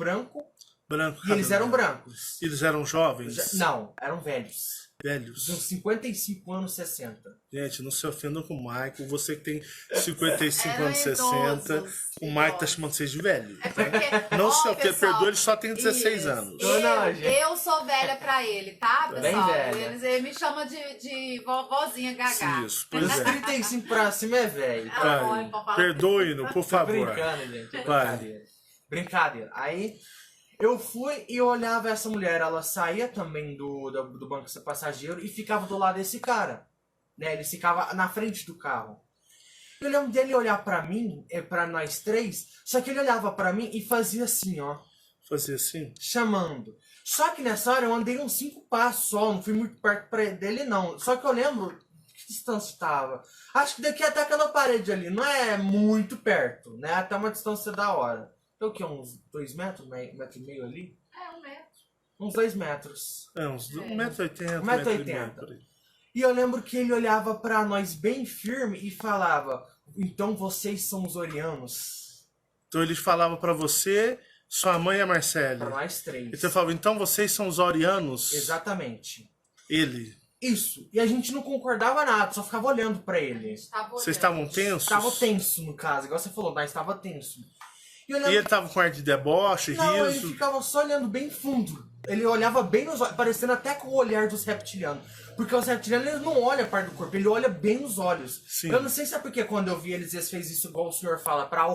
Speaker 3: E eles
Speaker 1: cabelo
Speaker 3: eram
Speaker 1: branco.
Speaker 3: brancos.
Speaker 1: Eles eram jovens?
Speaker 3: Não, eram velhos. De
Speaker 1: Velhos.
Speaker 3: uns 55 anos, 60.
Speaker 1: Gente, não se ofendam com o Michael. Você que tem 55
Speaker 2: Eram
Speaker 1: anos, 60.
Speaker 2: idosos,
Speaker 1: O Michael tá
Speaker 2: idosos.
Speaker 1: chamando vocês de velho.
Speaker 2: É porque.
Speaker 1: Não
Speaker 2: ó,
Speaker 1: se ofenda,
Speaker 2: pessoal,
Speaker 1: perdoa, ele só tem 16
Speaker 2: isso.
Speaker 1: anos.
Speaker 3: Não, gente.
Speaker 2: Eu sou velha pra ele, tá,
Speaker 3: Bem
Speaker 2: pessoal?
Speaker 3: velha.
Speaker 2: Ele me chama de vovozinha gaga.
Speaker 1: Isso, pois
Speaker 3: Dos
Speaker 1: é.
Speaker 3: 35 pra cima é velho.
Speaker 2: Ah,
Speaker 1: Vai,
Speaker 2: pode falar.
Speaker 1: Perdoe-no, por
Speaker 3: Tô
Speaker 1: favor.
Speaker 3: brincando, gente. É
Speaker 1: Vai.
Speaker 3: brincadeira. Brincadeira. Aí eu fui e eu olhava essa mulher. Ela saía também do banco de passageiro e ficava do lado desse cara. Né? Ele ficava na frente do carro. Eu lembro dele olhar pra mim, pra nós três, só que ele olhava pra mim e fazia assim, ó.
Speaker 1: Fazia assim?
Speaker 3: Chamando. Só que nessa hora eu andei uns 5 passos só, não fui muito perto dele não. Só que eu lembro que distância estava. Acho que daqui até aquela parede ali, não é muito perto, né? Até uma distância da hora. Então o que? Uns 2 metros, 1,5 metro ali?
Speaker 2: É, 1 metro.
Speaker 3: Uns 2 metros.
Speaker 1: É, uns 1,80m,
Speaker 3: 1,80m.
Speaker 1: por aí.
Speaker 3: E eu lembro que ele olhava pra nós bem firme e falava: então vocês são os orianos.
Speaker 1: Então eles falavam pra você, sua mãe e a Marcele.
Speaker 3: Pra nós três.
Speaker 1: E você falava, então vocês são os orianos?
Speaker 3: Exatamente.
Speaker 1: Ele.
Speaker 3: Isso. E a gente não concordava nada, só ficava olhando pra
Speaker 2: A
Speaker 3: ele.
Speaker 2: gente tava
Speaker 1: Vocês
Speaker 2: olhando.
Speaker 1: estavam tensos?
Speaker 3: Tava tenso, no caso, igual você falou, nós tava tenso. E eu
Speaker 1: E
Speaker 3: lembro
Speaker 1: ele tava com ar de deboche,
Speaker 3: não, ele
Speaker 1: riso.
Speaker 3: ficava só olhando bem fundo. Ele olhava bem nos olhos, parecendo até com o olhar dos reptilianos. Porque os reptilianos eles não olham a parte do corpo, ele olha bem nos olhos.
Speaker 1: Sim.
Speaker 3: Eu não sei se é porque quando eu vi eles fez isso igual o senhor fala, pra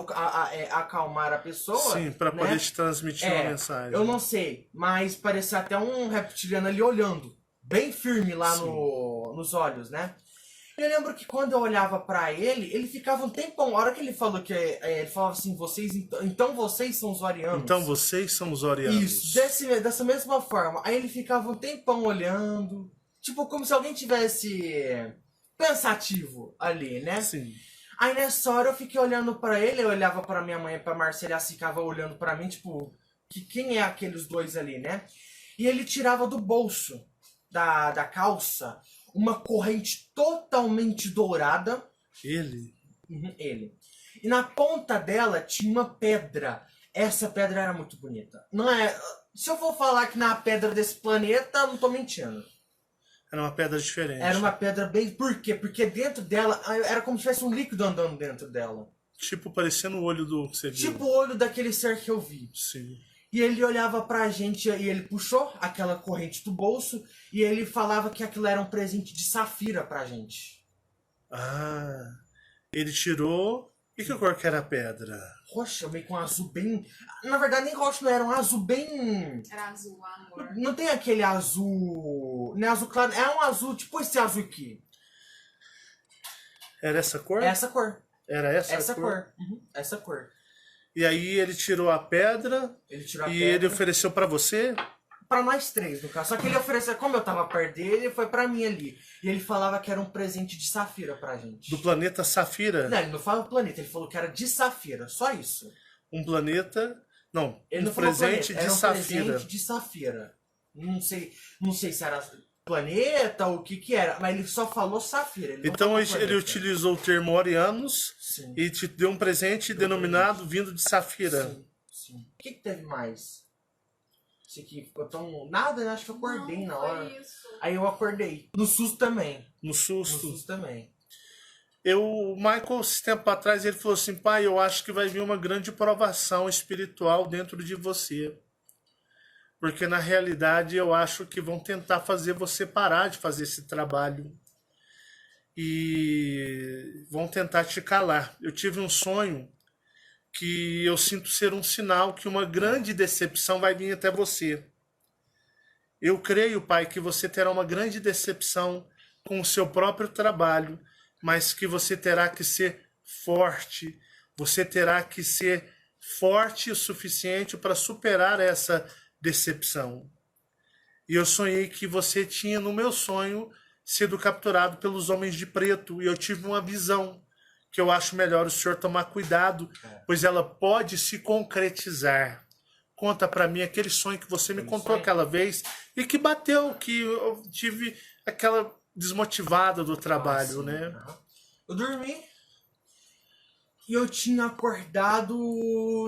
Speaker 3: acalmar a pessoa.
Speaker 1: Sim, pra
Speaker 3: né?
Speaker 1: poder te transmitir uma mensagem.
Speaker 3: Eu não sei, mas parecia até um reptiliano ali olhando. Bem firme lá
Speaker 1: Sim.
Speaker 3: nos olhos, né? Eu lembro que quando eu olhava pra ele, ele ficava um tempão. A hora que ele falou que ele falava assim, vocês então vocês são os arianos.
Speaker 1: Então vocês são os orianos.
Speaker 3: Isso, dessa mesma forma. Aí ele ficava um tempão olhando, tipo como se alguém tivesse pensativo ali, né?
Speaker 1: Sim.
Speaker 3: Aí nessa hora eu fiquei olhando pra ele, eu olhava pra minha mãe e pra Marcela, ela ficava olhando pra mim, tipo, quem é aqueles dois ali, né? E ele tirava do bolso da calça uma corrente totalmente dourada.
Speaker 1: Ele?
Speaker 3: Ele. E na ponta dela tinha uma pedra. Essa pedra era muito bonita. Não é... Se eu for falar que na pedra desse planeta, não tô mentindo.
Speaker 1: Era uma pedra diferente.
Speaker 3: Era uma pedra bem... Por quê? Porque dentro dela era como se tivesse um líquido andando dentro dela.
Speaker 1: Tipo, parecendo o olho do que você viu.
Speaker 3: Tipo o olho daquele ser que eu vi.
Speaker 1: Sim.
Speaker 3: E ele olhava pra gente e ele puxou aquela corrente do bolso e ele falava que aquilo era um presente de safira pra gente.
Speaker 1: Ah, ele tirou... E que cor que era a pedra?
Speaker 3: Roxa, meio com um azul bem... Na verdade, nem roxo não era, um azul bem...
Speaker 2: Era azul, amor.
Speaker 3: Não tem aquele azul... Não é azul claro, é um azul tipo esse azul aqui.
Speaker 1: Era essa cor?
Speaker 3: Essa cor.
Speaker 1: Era essa,
Speaker 3: Essa
Speaker 1: cor?
Speaker 3: cor. Essa cor.
Speaker 1: E aí ele tirou a pedra
Speaker 3: Ele tirou a
Speaker 1: e
Speaker 3: pedra.
Speaker 1: ele ofereceu pra você?
Speaker 3: Pra nós três, no caso. Só que ele ofereceu, como eu tava perto dele, foi pra mim ali. E ele falava que era um presente de safira pra gente.
Speaker 1: Do planeta Safira?
Speaker 3: Não, ele não fala planeta, ele falou que era de safira, só isso.
Speaker 1: Um planeta... Não,
Speaker 3: Ele
Speaker 1: um
Speaker 3: não falou
Speaker 1: presente
Speaker 3: planeta,
Speaker 1: de
Speaker 3: era um
Speaker 1: Safira.
Speaker 3: presente de safira. Não sei se era planeta ou o que era, mas ele só falou safira. Ele não
Speaker 1: Então
Speaker 3: falou
Speaker 1: ele
Speaker 3: planeta.
Speaker 1: utilizou o termo orianos
Speaker 3: Sim.
Speaker 1: e te deu um presente denominado vindo de Safira.
Speaker 3: Sim, sim. O que teve mais? Esse aqui ficou tão... Nada, né? Acho que eu acordei
Speaker 2: Não,
Speaker 3: na
Speaker 2: foi
Speaker 3: hora.
Speaker 2: isso.
Speaker 3: Aí eu acordei. No susto também.
Speaker 1: No
Speaker 3: No
Speaker 1: susto.
Speaker 3: susto também.
Speaker 1: O Michael, esse tempo atrás, ele falou assim, pai, eu acho que vai vir uma grande provação espiritual dentro de você. Porque na realidade eu acho que vão tentar fazer você parar de fazer esse trabalho. E vão tentar te calar. Eu tive um sonho que eu sinto ser um sinal que uma grande decepção vai vir até você. Eu creio, pai, que você terá uma grande decepção com o seu próprio trabalho, mas que você terá que ser forte. Você terá que ser forte o suficiente para superar essa decepção. E eu sonhei que você tinha, no meu sonho, sido capturado pelos homens de preto. E eu tive uma visão que eu acho melhor o senhor tomar cuidado, pois ela pode se concretizar. Conta pra mim aquele sonho que você me contou aquela vez e que bateu, que eu tive aquela desmotivada do trabalho,
Speaker 3: Sim.
Speaker 1: né?
Speaker 3: Aham. Eu dormi e eu tinha acordado...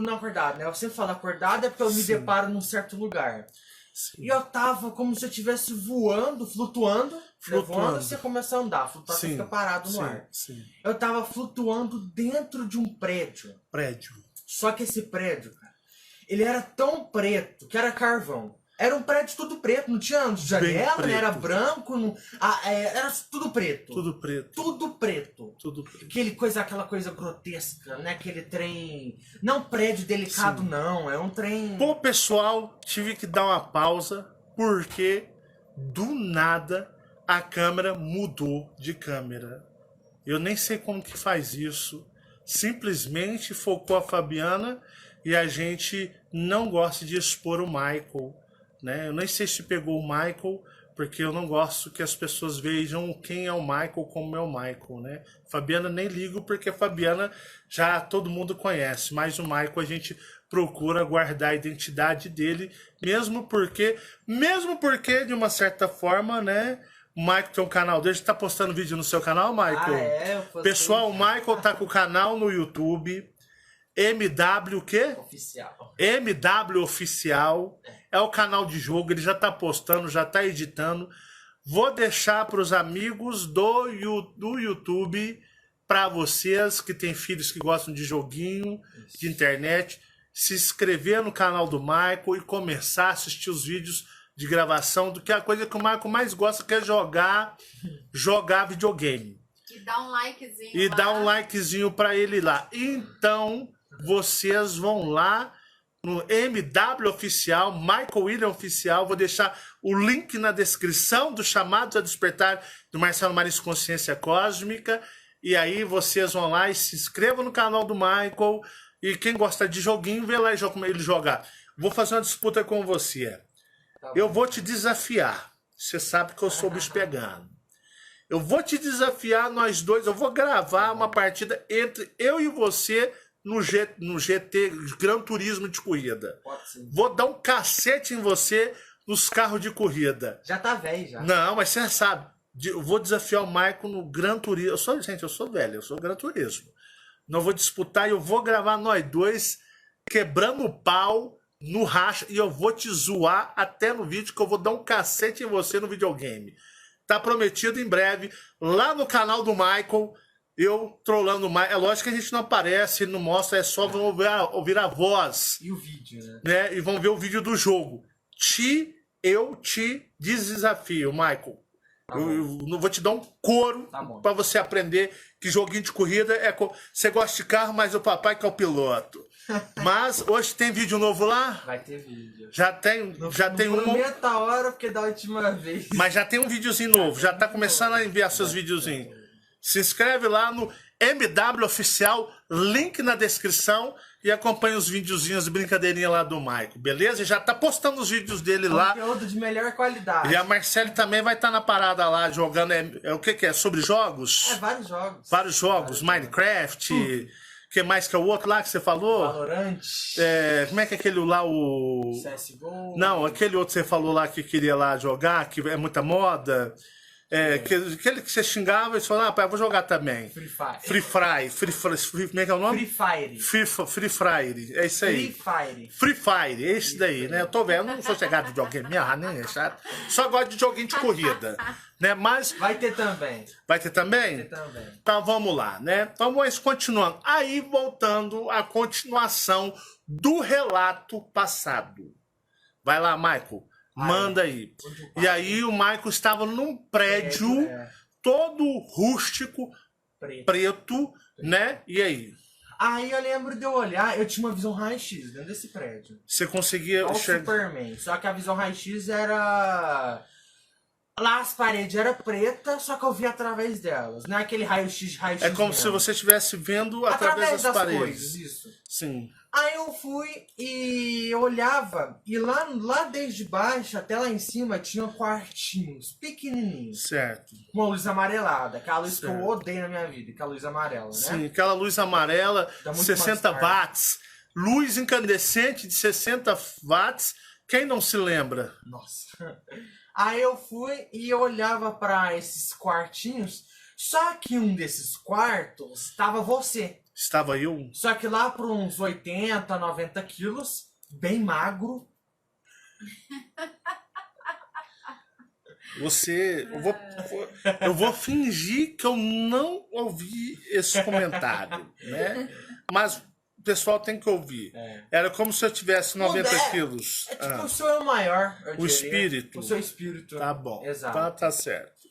Speaker 3: Não acordado, né? Eu sempre falo acordado é porque eu me
Speaker 1: Sim.
Speaker 3: deparo num certo lugar.
Speaker 1: Sim.
Speaker 3: E eu tava como se eu estivesse voando, flutuando.
Speaker 1: Flutuando.
Speaker 3: Voando, você começa a andar. Flutuar, você
Speaker 1: Sim,
Speaker 3: fica parado no
Speaker 1: sim,
Speaker 3: ar.
Speaker 1: sim.
Speaker 3: Eu tava flutuando dentro de um prédio.
Speaker 1: Prédio.
Speaker 3: Só que esse prédio, cara, ele era tão preto que era carvão. Era um prédio tudo preto, não tinha janela,
Speaker 1: preto.
Speaker 3: né? Era branco, era tudo preto.
Speaker 1: Tudo preto.
Speaker 3: Tudo preto.
Speaker 1: Tudo preto.
Speaker 3: Aquela coisa grotesca, né? Aquele trem... Não prédio delicado,
Speaker 1: Sim.
Speaker 3: não. É um trem...
Speaker 1: Pô, pessoal, tive que dar uma pausa porque do nada a câmera mudou de câmera. Eu nem sei como que faz isso. Simplesmente focou a Fabiana e a gente não gosta de expor o Michael, né? Eu nem sei se pegou o Michael, porque eu não gosto que as pessoas vejam quem é o Michael como é o Michael, né? Fabiana nem ligo porque a Fabiana já todo mundo conhece, mas o Michael a gente procura guardar a identidade dele, mesmo porque de uma certa forma, né? O Michael tem um canal dele, você tá postando vídeo no seu canal, Michael?
Speaker 3: Ah, é? Eu postei.
Speaker 1: Pessoal, o Michael tá com o canal no YouTube, MW o quê?
Speaker 3: Oficial.
Speaker 1: MW Oficial, é o canal de jogo, ele já tá postando, já tá editando. Vou deixar para os amigos do YouTube, para vocês que têm filhos que gostam de joguinho, de internet, se inscrever no canal do Michael e começar a assistir os vídeos de gravação, do que a coisa que o Michael mais gosta, que é jogar videogame.
Speaker 2: E dá um likezinho.
Speaker 1: E
Speaker 2: lá.
Speaker 1: dá um likezinho para ele lá. Então, vocês vão lá no MW Oficial, Michael William Oficial. Vou deixar o link na descrição do Chamados a Despertar do Marcelo Marins Consciência Cósmica. E aí vocês vão lá e se inscrevam no canal do Michael. E quem gosta de joguinho, vê lá e joga como ele jogar. Vou fazer uma disputa com você. Eu vou te desafiar. Você sabe que eu sou bicho pegando. Eu vou te desafiar, nós dois. Eu vou gravar uma partida entre eu e você no GT, Gran Turismo de corrida.
Speaker 3: Pode ser.
Speaker 1: Vou dar um cacete em você nos carros de corrida.
Speaker 3: Já tá velho, já.
Speaker 1: Não, mas você sabe. Eu vou desafiar o Michael no Gran Turismo. Eu sou velho, eu sou Gran Turismo. Não vou disputar e eu vou gravar nós dois quebrando o pau no racha. E eu vou te zoar até no vídeo, que eu vou dar um cacete em você no videogame. Tá prometido em breve, lá no canal do Michael. Eu trolando mais. É lógico que a gente não aparece, não mostra, é só vão ouvir a voz.
Speaker 3: E o vídeo,
Speaker 1: né? E vão ver o vídeo do jogo. Eu te desafio, Michael.
Speaker 3: Tá
Speaker 1: eu vou te dar um couro pra você aprender que joguinho de corrida é. Você gosta de carro, mas o papai que é o piloto. Mas hoje tem vídeo novo lá?
Speaker 3: Vai ter vídeo.
Speaker 1: Já tem um.
Speaker 3: Meia hora, porque da última vez.
Speaker 1: Mas já tem um videozinho novo. Já tá começando a enviar seus videozinhos. Se inscreve lá no MW Oficial, link na descrição, e acompanha os videozinhos de brincadeirinha lá do Michael, beleza? Já tá postando os vídeos dele lá.
Speaker 3: Conteúdo de melhor qualidade.
Speaker 1: E a Marcele também vai estar na parada lá, jogando, o que é? Sobre jogos?
Speaker 3: Vários jogos.
Speaker 1: Vários jogos, Minecraft, que mais que é o outro lá que você falou?
Speaker 3: Valorant.
Speaker 1: Como é que é aquele lá, o...
Speaker 3: CSGO.
Speaker 1: Não, aquele outro que você falou lá que queria lá jogar, que é muita moda... aquele que você xingava e você falou, pai, eu vou jogar também.
Speaker 3: Free Fire.
Speaker 1: Como é que é o nome?
Speaker 3: Free Fire.
Speaker 1: Free Fire, é isso aí. Free Fire, é esse daí, né? Eu tô vendo, não sou chegado de videogame, nem é chato. Só gosto de joguinho de corrida, né? Mas...
Speaker 3: Vai ter também.
Speaker 1: Vai ter também?
Speaker 3: Vai ter também.
Speaker 1: Então vamos lá, né? Então vamos continuando. Aí voltando à continuação do relato passado. Vai lá, Michael. Manda aí. E aí o Michael estava num prédio todo rústico, preto, né? E aí?
Speaker 3: Aí eu lembro de eu olhar, eu tinha uma visão raio-x dentro desse prédio.
Speaker 1: Você conseguia...
Speaker 3: O Superman. Só que a visão raio-x era... Lá as paredes eram pretas, só que eu via através delas. Não é aquele raio-x, raio-x.
Speaker 1: É como
Speaker 3: mesmo.
Speaker 1: se você estivesse vendo através das paredes.
Speaker 3: Coisas, isso.
Speaker 1: Sim.
Speaker 3: Aí eu fui e olhava, e lá desde baixo até lá em cima tinham quartinhos pequenininhos.
Speaker 1: Certo.
Speaker 3: Com uma luz amarelada, aquela luz que eu odeio na minha vida, aquela luz amarela, né?
Speaker 1: Sim, aquela luz amarela, 60 watts. Luz incandescente de 60 watts. Quem não se lembra?
Speaker 3: Nossa. Aí eu fui e olhava para esses quartinhos, só que um desses quartos estava você.
Speaker 1: Estava eu?
Speaker 3: Só que lá por uns 80, 90 quilos, bem magro.
Speaker 1: Eu vou fingir que eu não ouvi esse comentário, né? Mas o pessoal tem que ouvir. Era como se eu tivesse 90 quilos.
Speaker 3: É tipo o seu é o maior, eu diria.
Speaker 1: Espírito.
Speaker 3: O seu espírito.
Speaker 1: Tá bom.
Speaker 3: Exato.
Speaker 1: Tá certo.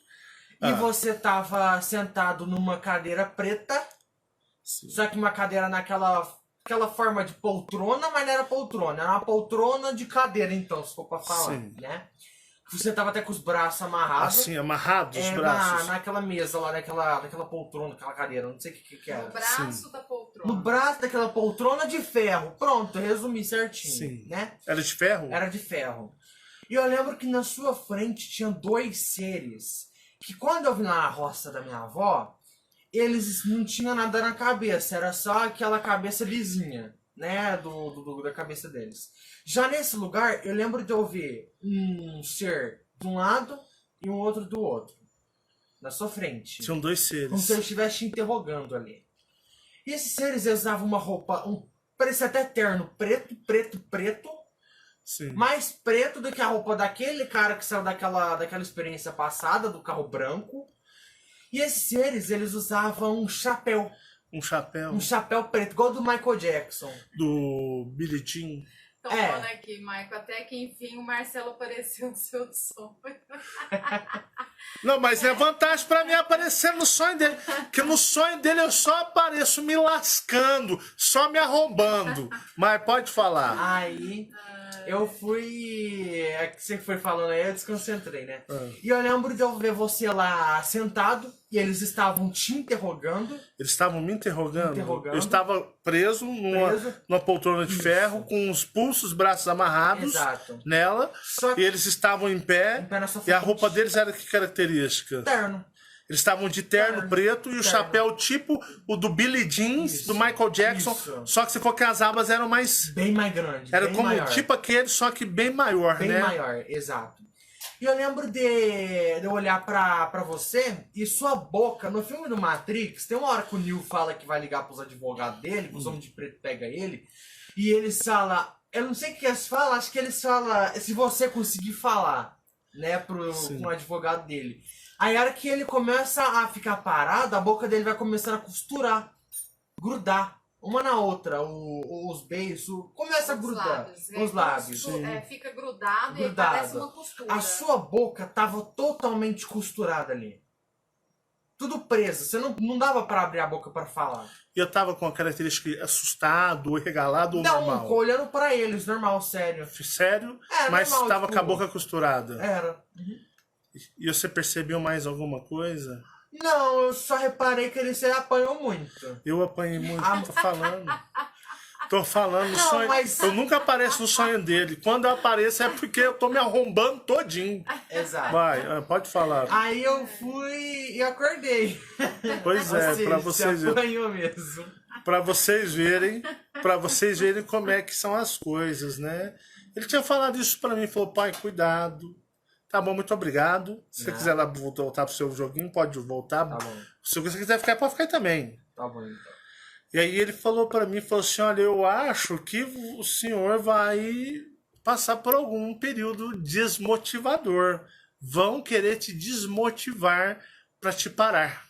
Speaker 3: E você tava sentado numa cadeira preta.
Speaker 1: Sim.
Speaker 3: Só que uma cadeira naquela forma de poltrona, mas não era poltrona. Era uma poltrona de cadeira, então, se for pra falar, né? Você tava até com os braços amarrados.
Speaker 1: Assim, amarrados os braços.
Speaker 3: Naquela mesa lá, naquela poltrona, naquela cadeira, não sei o que era.
Speaker 2: No braço da poltrona.
Speaker 3: No braço daquela poltrona de ferro. Pronto, resumi certinho, né?
Speaker 1: Era de ferro?
Speaker 3: Era de ferro. E eu lembro que na sua frente tinha dois seres que quando eu vi na roça da minha avó, eles não tinham nada na cabeça, era só aquela cabeça lisinha, né, da cabeça deles. Já nesse lugar, eu lembro de eu ver um ser de um lado e um outro do outro, na sua frente.
Speaker 1: Tinham dois seres.
Speaker 3: Como se eu estivesse te interrogando ali. E esses seres usavam uma roupa, parecia até terno, preto,
Speaker 1: Sim.
Speaker 3: mais preto do que a roupa daquele cara que saiu daquela experiência passada, do carro branco. E esses seres, eles usavam um chapéu.
Speaker 1: Um chapéu?
Speaker 3: Um chapéu preto, igual do Michael Jackson.
Speaker 1: Do Billie Jean.
Speaker 2: Tô falando aqui, Michael, até que enfim o Marcelo apareceu no seu sonho.
Speaker 1: Não, mas é vantagem pra mim aparecer no sonho dele. Porque no sonho dele eu só apareço me lascando, só me arrombando. Mas pode falar.
Speaker 3: Aí eu fui. É que você foi falando aí, eu desconcentrei, né? E eu lembro de eu ver você lá sentado e eles estavam te interrogando.
Speaker 1: Eles estavam me interrogando.
Speaker 3: Interrogando.
Speaker 1: Eu estava preso numa poltrona de ferro, com os pulsos, os braços amarrados
Speaker 3: Exato.
Speaker 1: nela.
Speaker 3: Só que
Speaker 1: E eles estavam em pé.
Speaker 3: na sua
Speaker 1: E a
Speaker 3: frente.
Speaker 1: roupa deles era que característica?
Speaker 3: terno.
Speaker 1: Eles estavam de terno preto e o chapéu tipo o do Billy Jeans,
Speaker 3: Isso,
Speaker 1: do Michael Jackson.
Speaker 3: isso.
Speaker 1: Só que você falou que as abas eram mais...
Speaker 3: Bem mais grande.
Speaker 1: Era
Speaker 3: bem
Speaker 1: como
Speaker 3: maior.
Speaker 1: tipo aquele, só que bem maior,
Speaker 3: Bem
Speaker 1: né?
Speaker 3: maior, exato. E eu lembro de eu olhar pra você e sua boca, no filme do Matrix, tem uma hora que o Neo fala que vai ligar pros advogados dele, que os homens de preto pegam ele, e eles falam, eu não sei o que eles falam, acho que eles falam, se você conseguir falar, né, com o advogado dele. Aí a hora que ele começa a ficar parado, a boca dele vai começar a costurar, grudar. Uma na outra, os beijos, começa a grudar os lábios.
Speaker 2: Fica grudado e
Speaker 3: Grudado.
Speaker 2: parece uma costura.
Speaker 3: A sua boca tava totalmente costurada ali. Tudo preso. Você não dava pra abrir a boca pra falar.
Speaker 1: E eu tava com a característica assustado, ou regalado ou normal?
Speaker 3: Não, olhando pra eles, normal, sério.
Speaker 1: Sério?
Speaker 3: Era
Speaker 1: Mas
Speaker 3: normal,
Speaker 1: tava
Speaker 3: tipo,
Speaker 1: com a boca costurada.
Speaker 3: Era.
Speaker 1: E você percebeu mais alguma coisa?
Speaker 3: Não, eu só reparei que ele se apanhou muito.
Speaker 1: Eu apanhei muito, tô falando. Tô falando no
Speaker 3: Não,
Speaker 1: sonho.
Speaker 3: mas-
Speaker 1: Eu nunca apareço no sonho dele. Quando eu apareço é porque eu tô me arrombando todinho.
Speaker 3: Exato.
Speaker 1: Vai, pode falar.
Speaker 3: Aí eu fui e acordei.
Speaker 1: Pois é,
Speaker 3: Ou seja,
Speaker 1: pra
Speaker 3: se
Speaker 1: vocês,
Speaker 3: apanhou mesmo.
Speaker 1: pra vocês verem como é que são as coisas, né? Ele tinha falado isso pra mim, falou, pai, cuidado. Tá bom, muito obrigado. Se você
Speaker 3: Não.
Speaker 1: quiser lá voltar pro seu joguinho, pode voltar.
Speaker 3: Tá bom.
Speaker 1: Se você quiser ficar, pode ficar também.
Speaker 3: Tá bom, então.
Speaker 1: E aí ele falou pra mim, falou assim, olha, eu acho que o senhor vai passar por algum período desmotivador. Vão querer te desmotivar para te parar.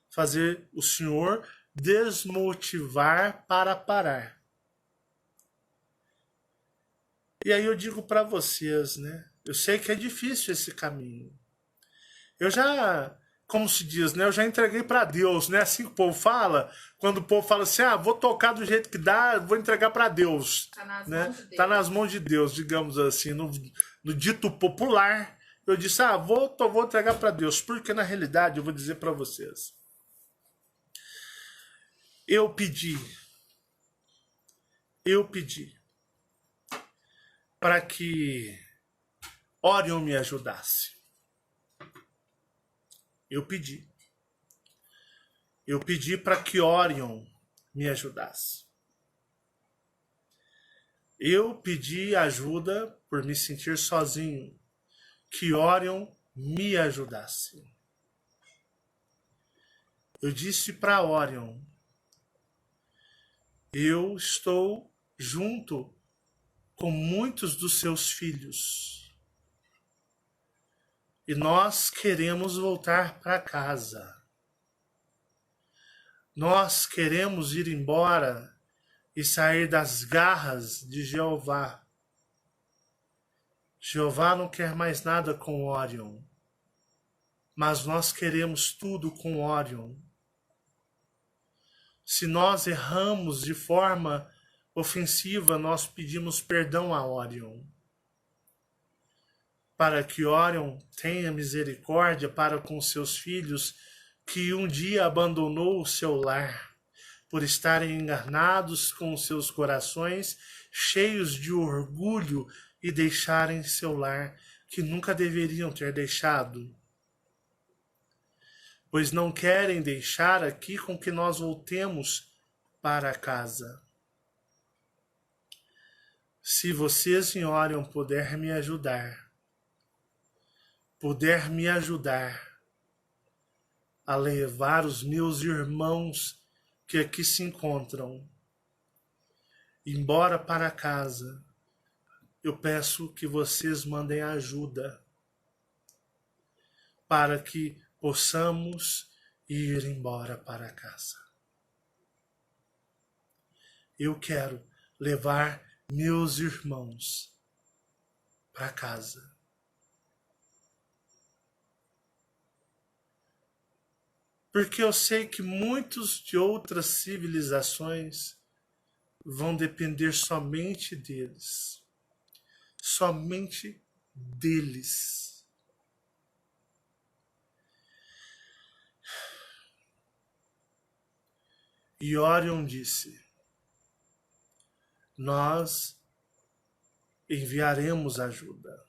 Speaker 1: Fazer o senhor desmotivar para parar. E aí eu digo para vocês, né? Eu sei que é difícil esse caminho. Eu já, como se diz, né? Eu já entreguei para Deus, né? Assim que o povo fala, quando o povo fala assim, vou tocar do jeito que dá, vou entregar para Deus.
Speaker 2: Tá nas
Speaker 1: Né?
Speaker 2: mãos de Deus.
Speaker 1: Tá nas mãos de Deus, digamos assim, no dito popular. Eu disse, vou entregar para Deus, porque na realidade eu vou dizer para vocês. Eu pedi para que Orion me ajudasse. Eu pedi para que Orion me ajudasse. Eu pedi ajuda por me sentir sozinho, que Orion me ajudasse. Eu disse para Orion, eu estou junto com muitos dos seus filhos. E nós queremos voltar para casa. Nós queremos ir embora e sair das garras de Jeová. Jeová não quer mais nada com Orion, mas nós queremos tudo com Orion. Se nós erramos de forma ofensiva, nós pedimos perdão a Orion, para que Orion tenha misericórdia para com seus filhos, que um dia abandonou o seu lar, por estarem enganados com seus corações, cheios de orgulho, e deixarem seu lar, que nunca deveriam ter deixado, pois não querem deixar aqui com que nós voltemos para casa. Se vocês em Orion puder me ajudar a levar os meus irmãos que aqui se encontram embora para casa, eu peço que vocês mandem ajuda para que possamos ir embora para casa. Eu quero levar meus irmãos para casa. Porque eu sei que muitos de outras civilizações vão depender somente deles. Somente deles. E Orion disse: nós enviaremos ajuda.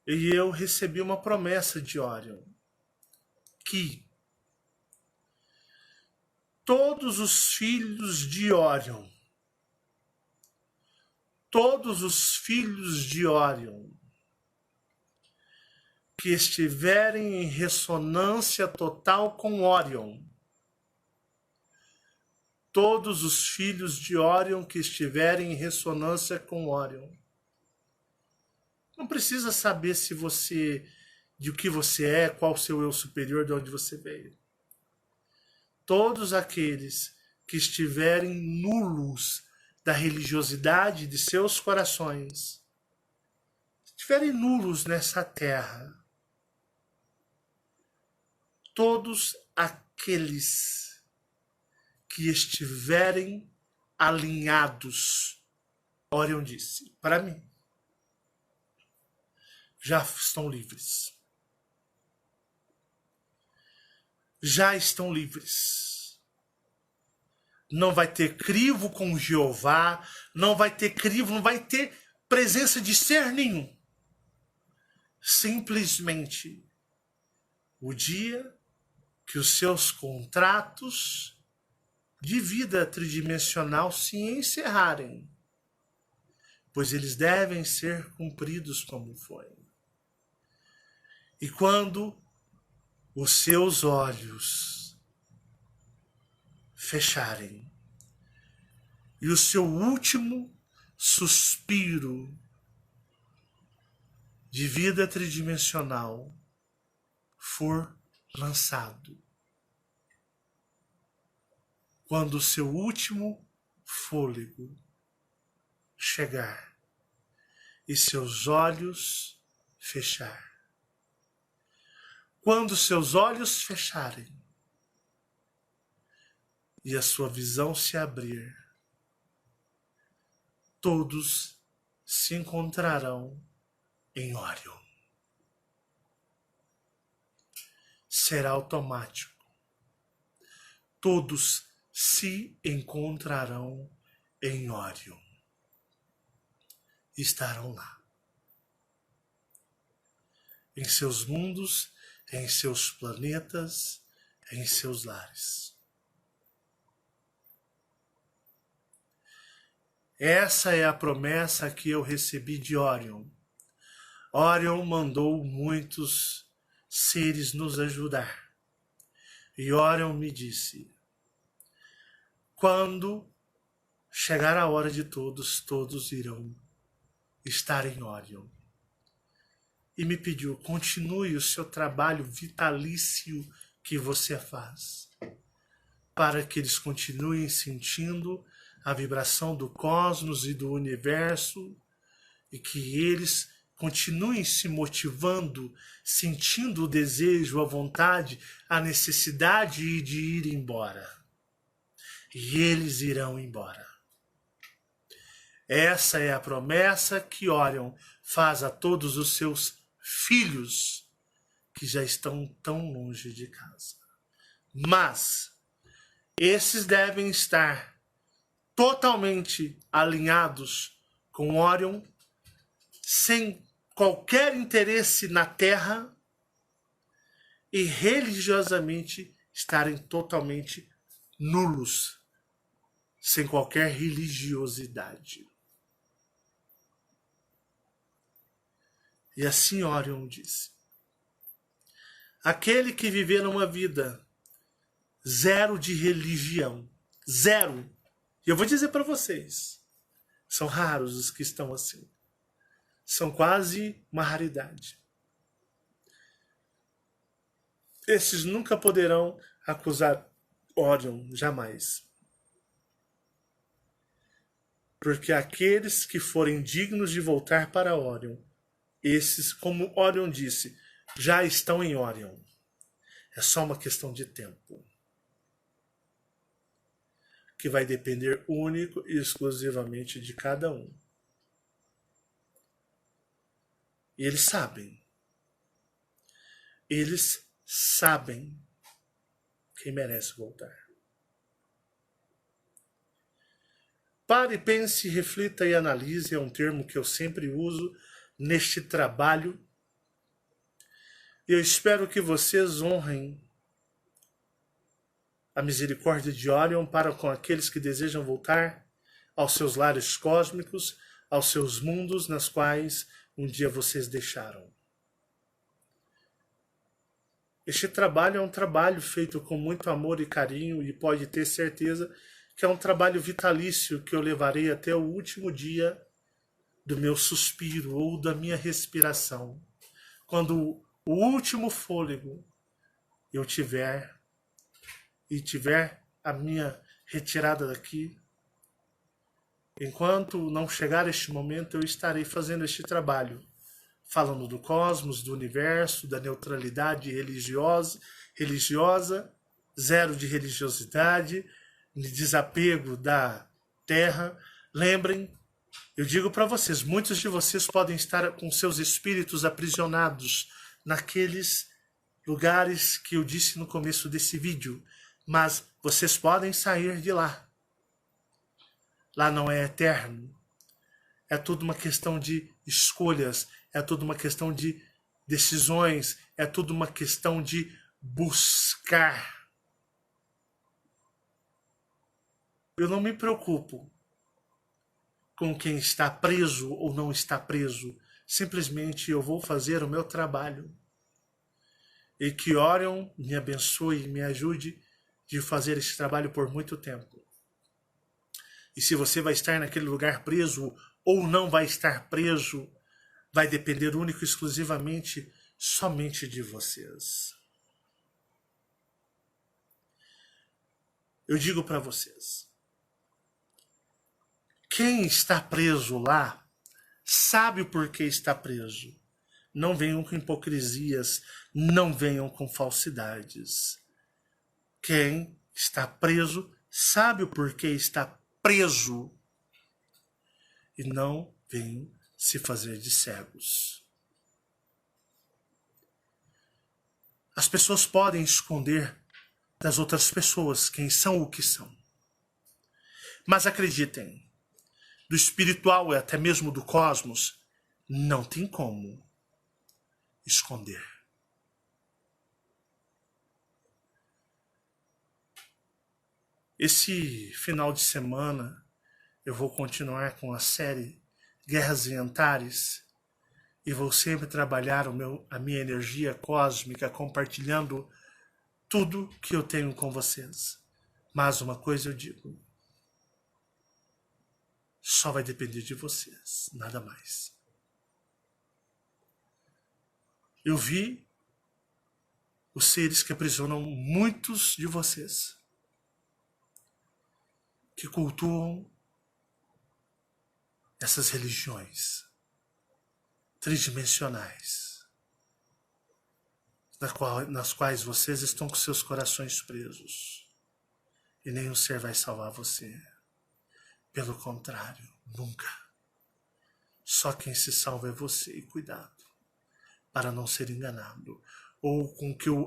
Speaker 1: E eu recebi uma promessa de Orion, que todos os filhos de Orion, que estiverem em ressonância total com Orion, todos os filhos de Orion que estiverem em ressonância com Orion, não precisa saber de o que você é, qual o seu eu superior, de onde você veio. Todos aqueles que estiverem nulos da religiosidade de seus corações, estiverem nulos nessa terra, todos aqueles que estiverem alinhados, Orion disse, para mim, já estão livres. Já estão livres. Não vai ter crivo com Jeová, não vai ter crivo, não vai ter presença de ser nenhum. Simplesmente o dia que os seus contratos de vida tridimensional se encerrarem, pois eles devem ser cumpridos como foi. E quando os seus olhos fecharem e o seu último suspiro de vida tridimensional for lançado, quando o seu último fôlego chegar e seus olhos fechar, quando seus olhos fecharem e a sua visão se abrir, todos se encontrarão em Orion. Será automático. Todos se encontrarão em Orion. Estarão lá. Em seus mundos, em seus planetas, em seus lares. Essa é a promessa que eu recebi de Orion. Orion mandou muitos seres nos ajudar. E Orion me disse: quando chegar a hora de todos, todos irão estar em Orion. E me pediu: continue o seu trabalho vitalício que você faz, para que eles continuem sentindo a vibração do cosmos e do universo, e que eles continuem se motivando, sentindo o desejo, a vontade, a necessidade de ir embora. E eles irão embora. Essa é a promessa que Orion faz a todos os seus filhos que já estão tão longe de casa. Mas esses devem estar totalmente alinhados com Orion, sem qualquer interesse na Terra e religiosamente estarem totalmente nulos, sem qualquer religiosidade. E assim Orion disse: aquele que viver uma vida zero de religião, zero, e eu vou dizer para vocês, são raros os que estão assim, são quase uma raridade. Esses nunca poderão acusar Orion, jamais. Porque aqueles que forem dignos de voltar para Orion, esses, como Orion disse, já estão em Orion. É só uma questão de tempo, que vai depender único e exclusivamente de cada um. E eles sabem quem merece voltar. Pare, pense, reflita e analise, é um termo que eu sempre uso neste trabalho. Eu espero que vocês honrem a misericórdia de Orion para com aqueles que desejam voltar aos seus lares cósmicos, aos seus mundos nas quais um dia vocês deixaram. Este trabalho é um trabalho feito com muito amor e carinho e pode ter certeza que é um trabalho vitalício que eu levarei até o último dia do meu suspiro ou da minha respiração. Quando o último fôlego eu tiver a minha retirada daqui, enquanto não chegar este momento, eu estarei fazendo este trabalho, falando do cosmos, do universo, da neutralidade religiosa, zero de religiosidade, de desapego da terra. Lembrem, eu digo para vocês, muitos de vocês podem estar com seus espíritos aprisionados naqueles lugares que eu disse no começo desse vídeo, mas vocês podem sair de lá. Lá não é eterno. É tudo uma questão de escolhas, é tudo uma questão de decisões, é tudo uma questão de buscar. Eu não me preocupo com quem está preso ou não está preso. Simplesmente eu vou fazer o meu trabalho. E que Orion me abençoe e me ajude de fazer esse trabalho por muito tempo. E se você vai estar naquele lugar preso ou não vai estar preso, vai depender único e exclusivamente somente de vocês. Eu digo para vocês, quem está preso lá sabe o porquê está preso. Não venham com hipocrisias, não venham com falsidades. Quem está preso sabe o porquê está preso e não venham se fazer de cegos. As pessoas podem esconder das outras pessoas quem são o que são. Mas acreditem, do espiritual e até mesmo do cosmos, não tem como esconder. Esse final de semana eu vou continuar com a série Guerras e Antares e vou sempre trabalhar a minha energia cósmica compartilhando tudo que eu tenho com vocês. Mas uma coisa eu digo, só vai depender de vocês, nada mais. Eu vi os seres que aprisionam muitos de vocês, que cultuam essas religiões tridimensionais, nas quais vocês estão com seus corações presos, e nenhum ser vai salvar você. Pelo contrário, nunca. Só quem se salva é você, e cuidado, para não ser enganado, ou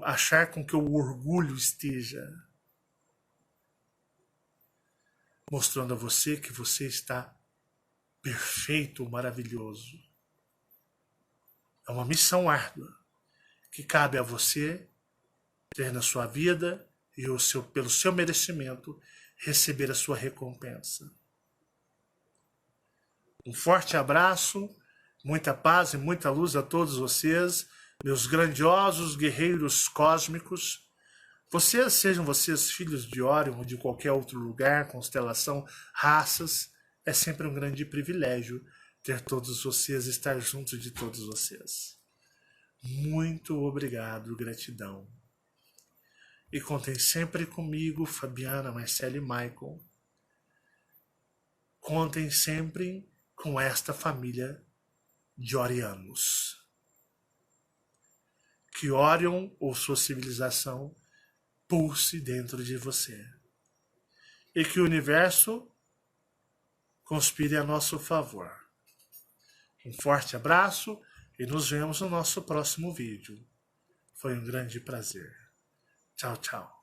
Speaker 1: achar com que o orgulho esteja mostrando a você que você está perfeito, maravilhoso. É uma missão árdua que cabe a você ter na sua vida e pelo seu merecimento receber a sua recompensa. Um forte abraço, muita paz e muita luz a todos vocês, meus grandiosos guerreiros cósmicos. Sejam vocês filhos de Orion ou de qualquer outro lugar, constelação, raças, é sempre um grande privilégio ter todos vocês, estar junto de todos vocês. Muito obrigado, gratidão. E contem sempre comigo, Fabiana, Marcelo e Michael. Contem sempre com esta família de orianos. que Orion ou sua civilização pulse dentro de você. E que o universo conspire a nosso favor. Um forte abraço e nos vemos no nosso próximo vídeo. Foi um grande prazer. Tchau, tchau.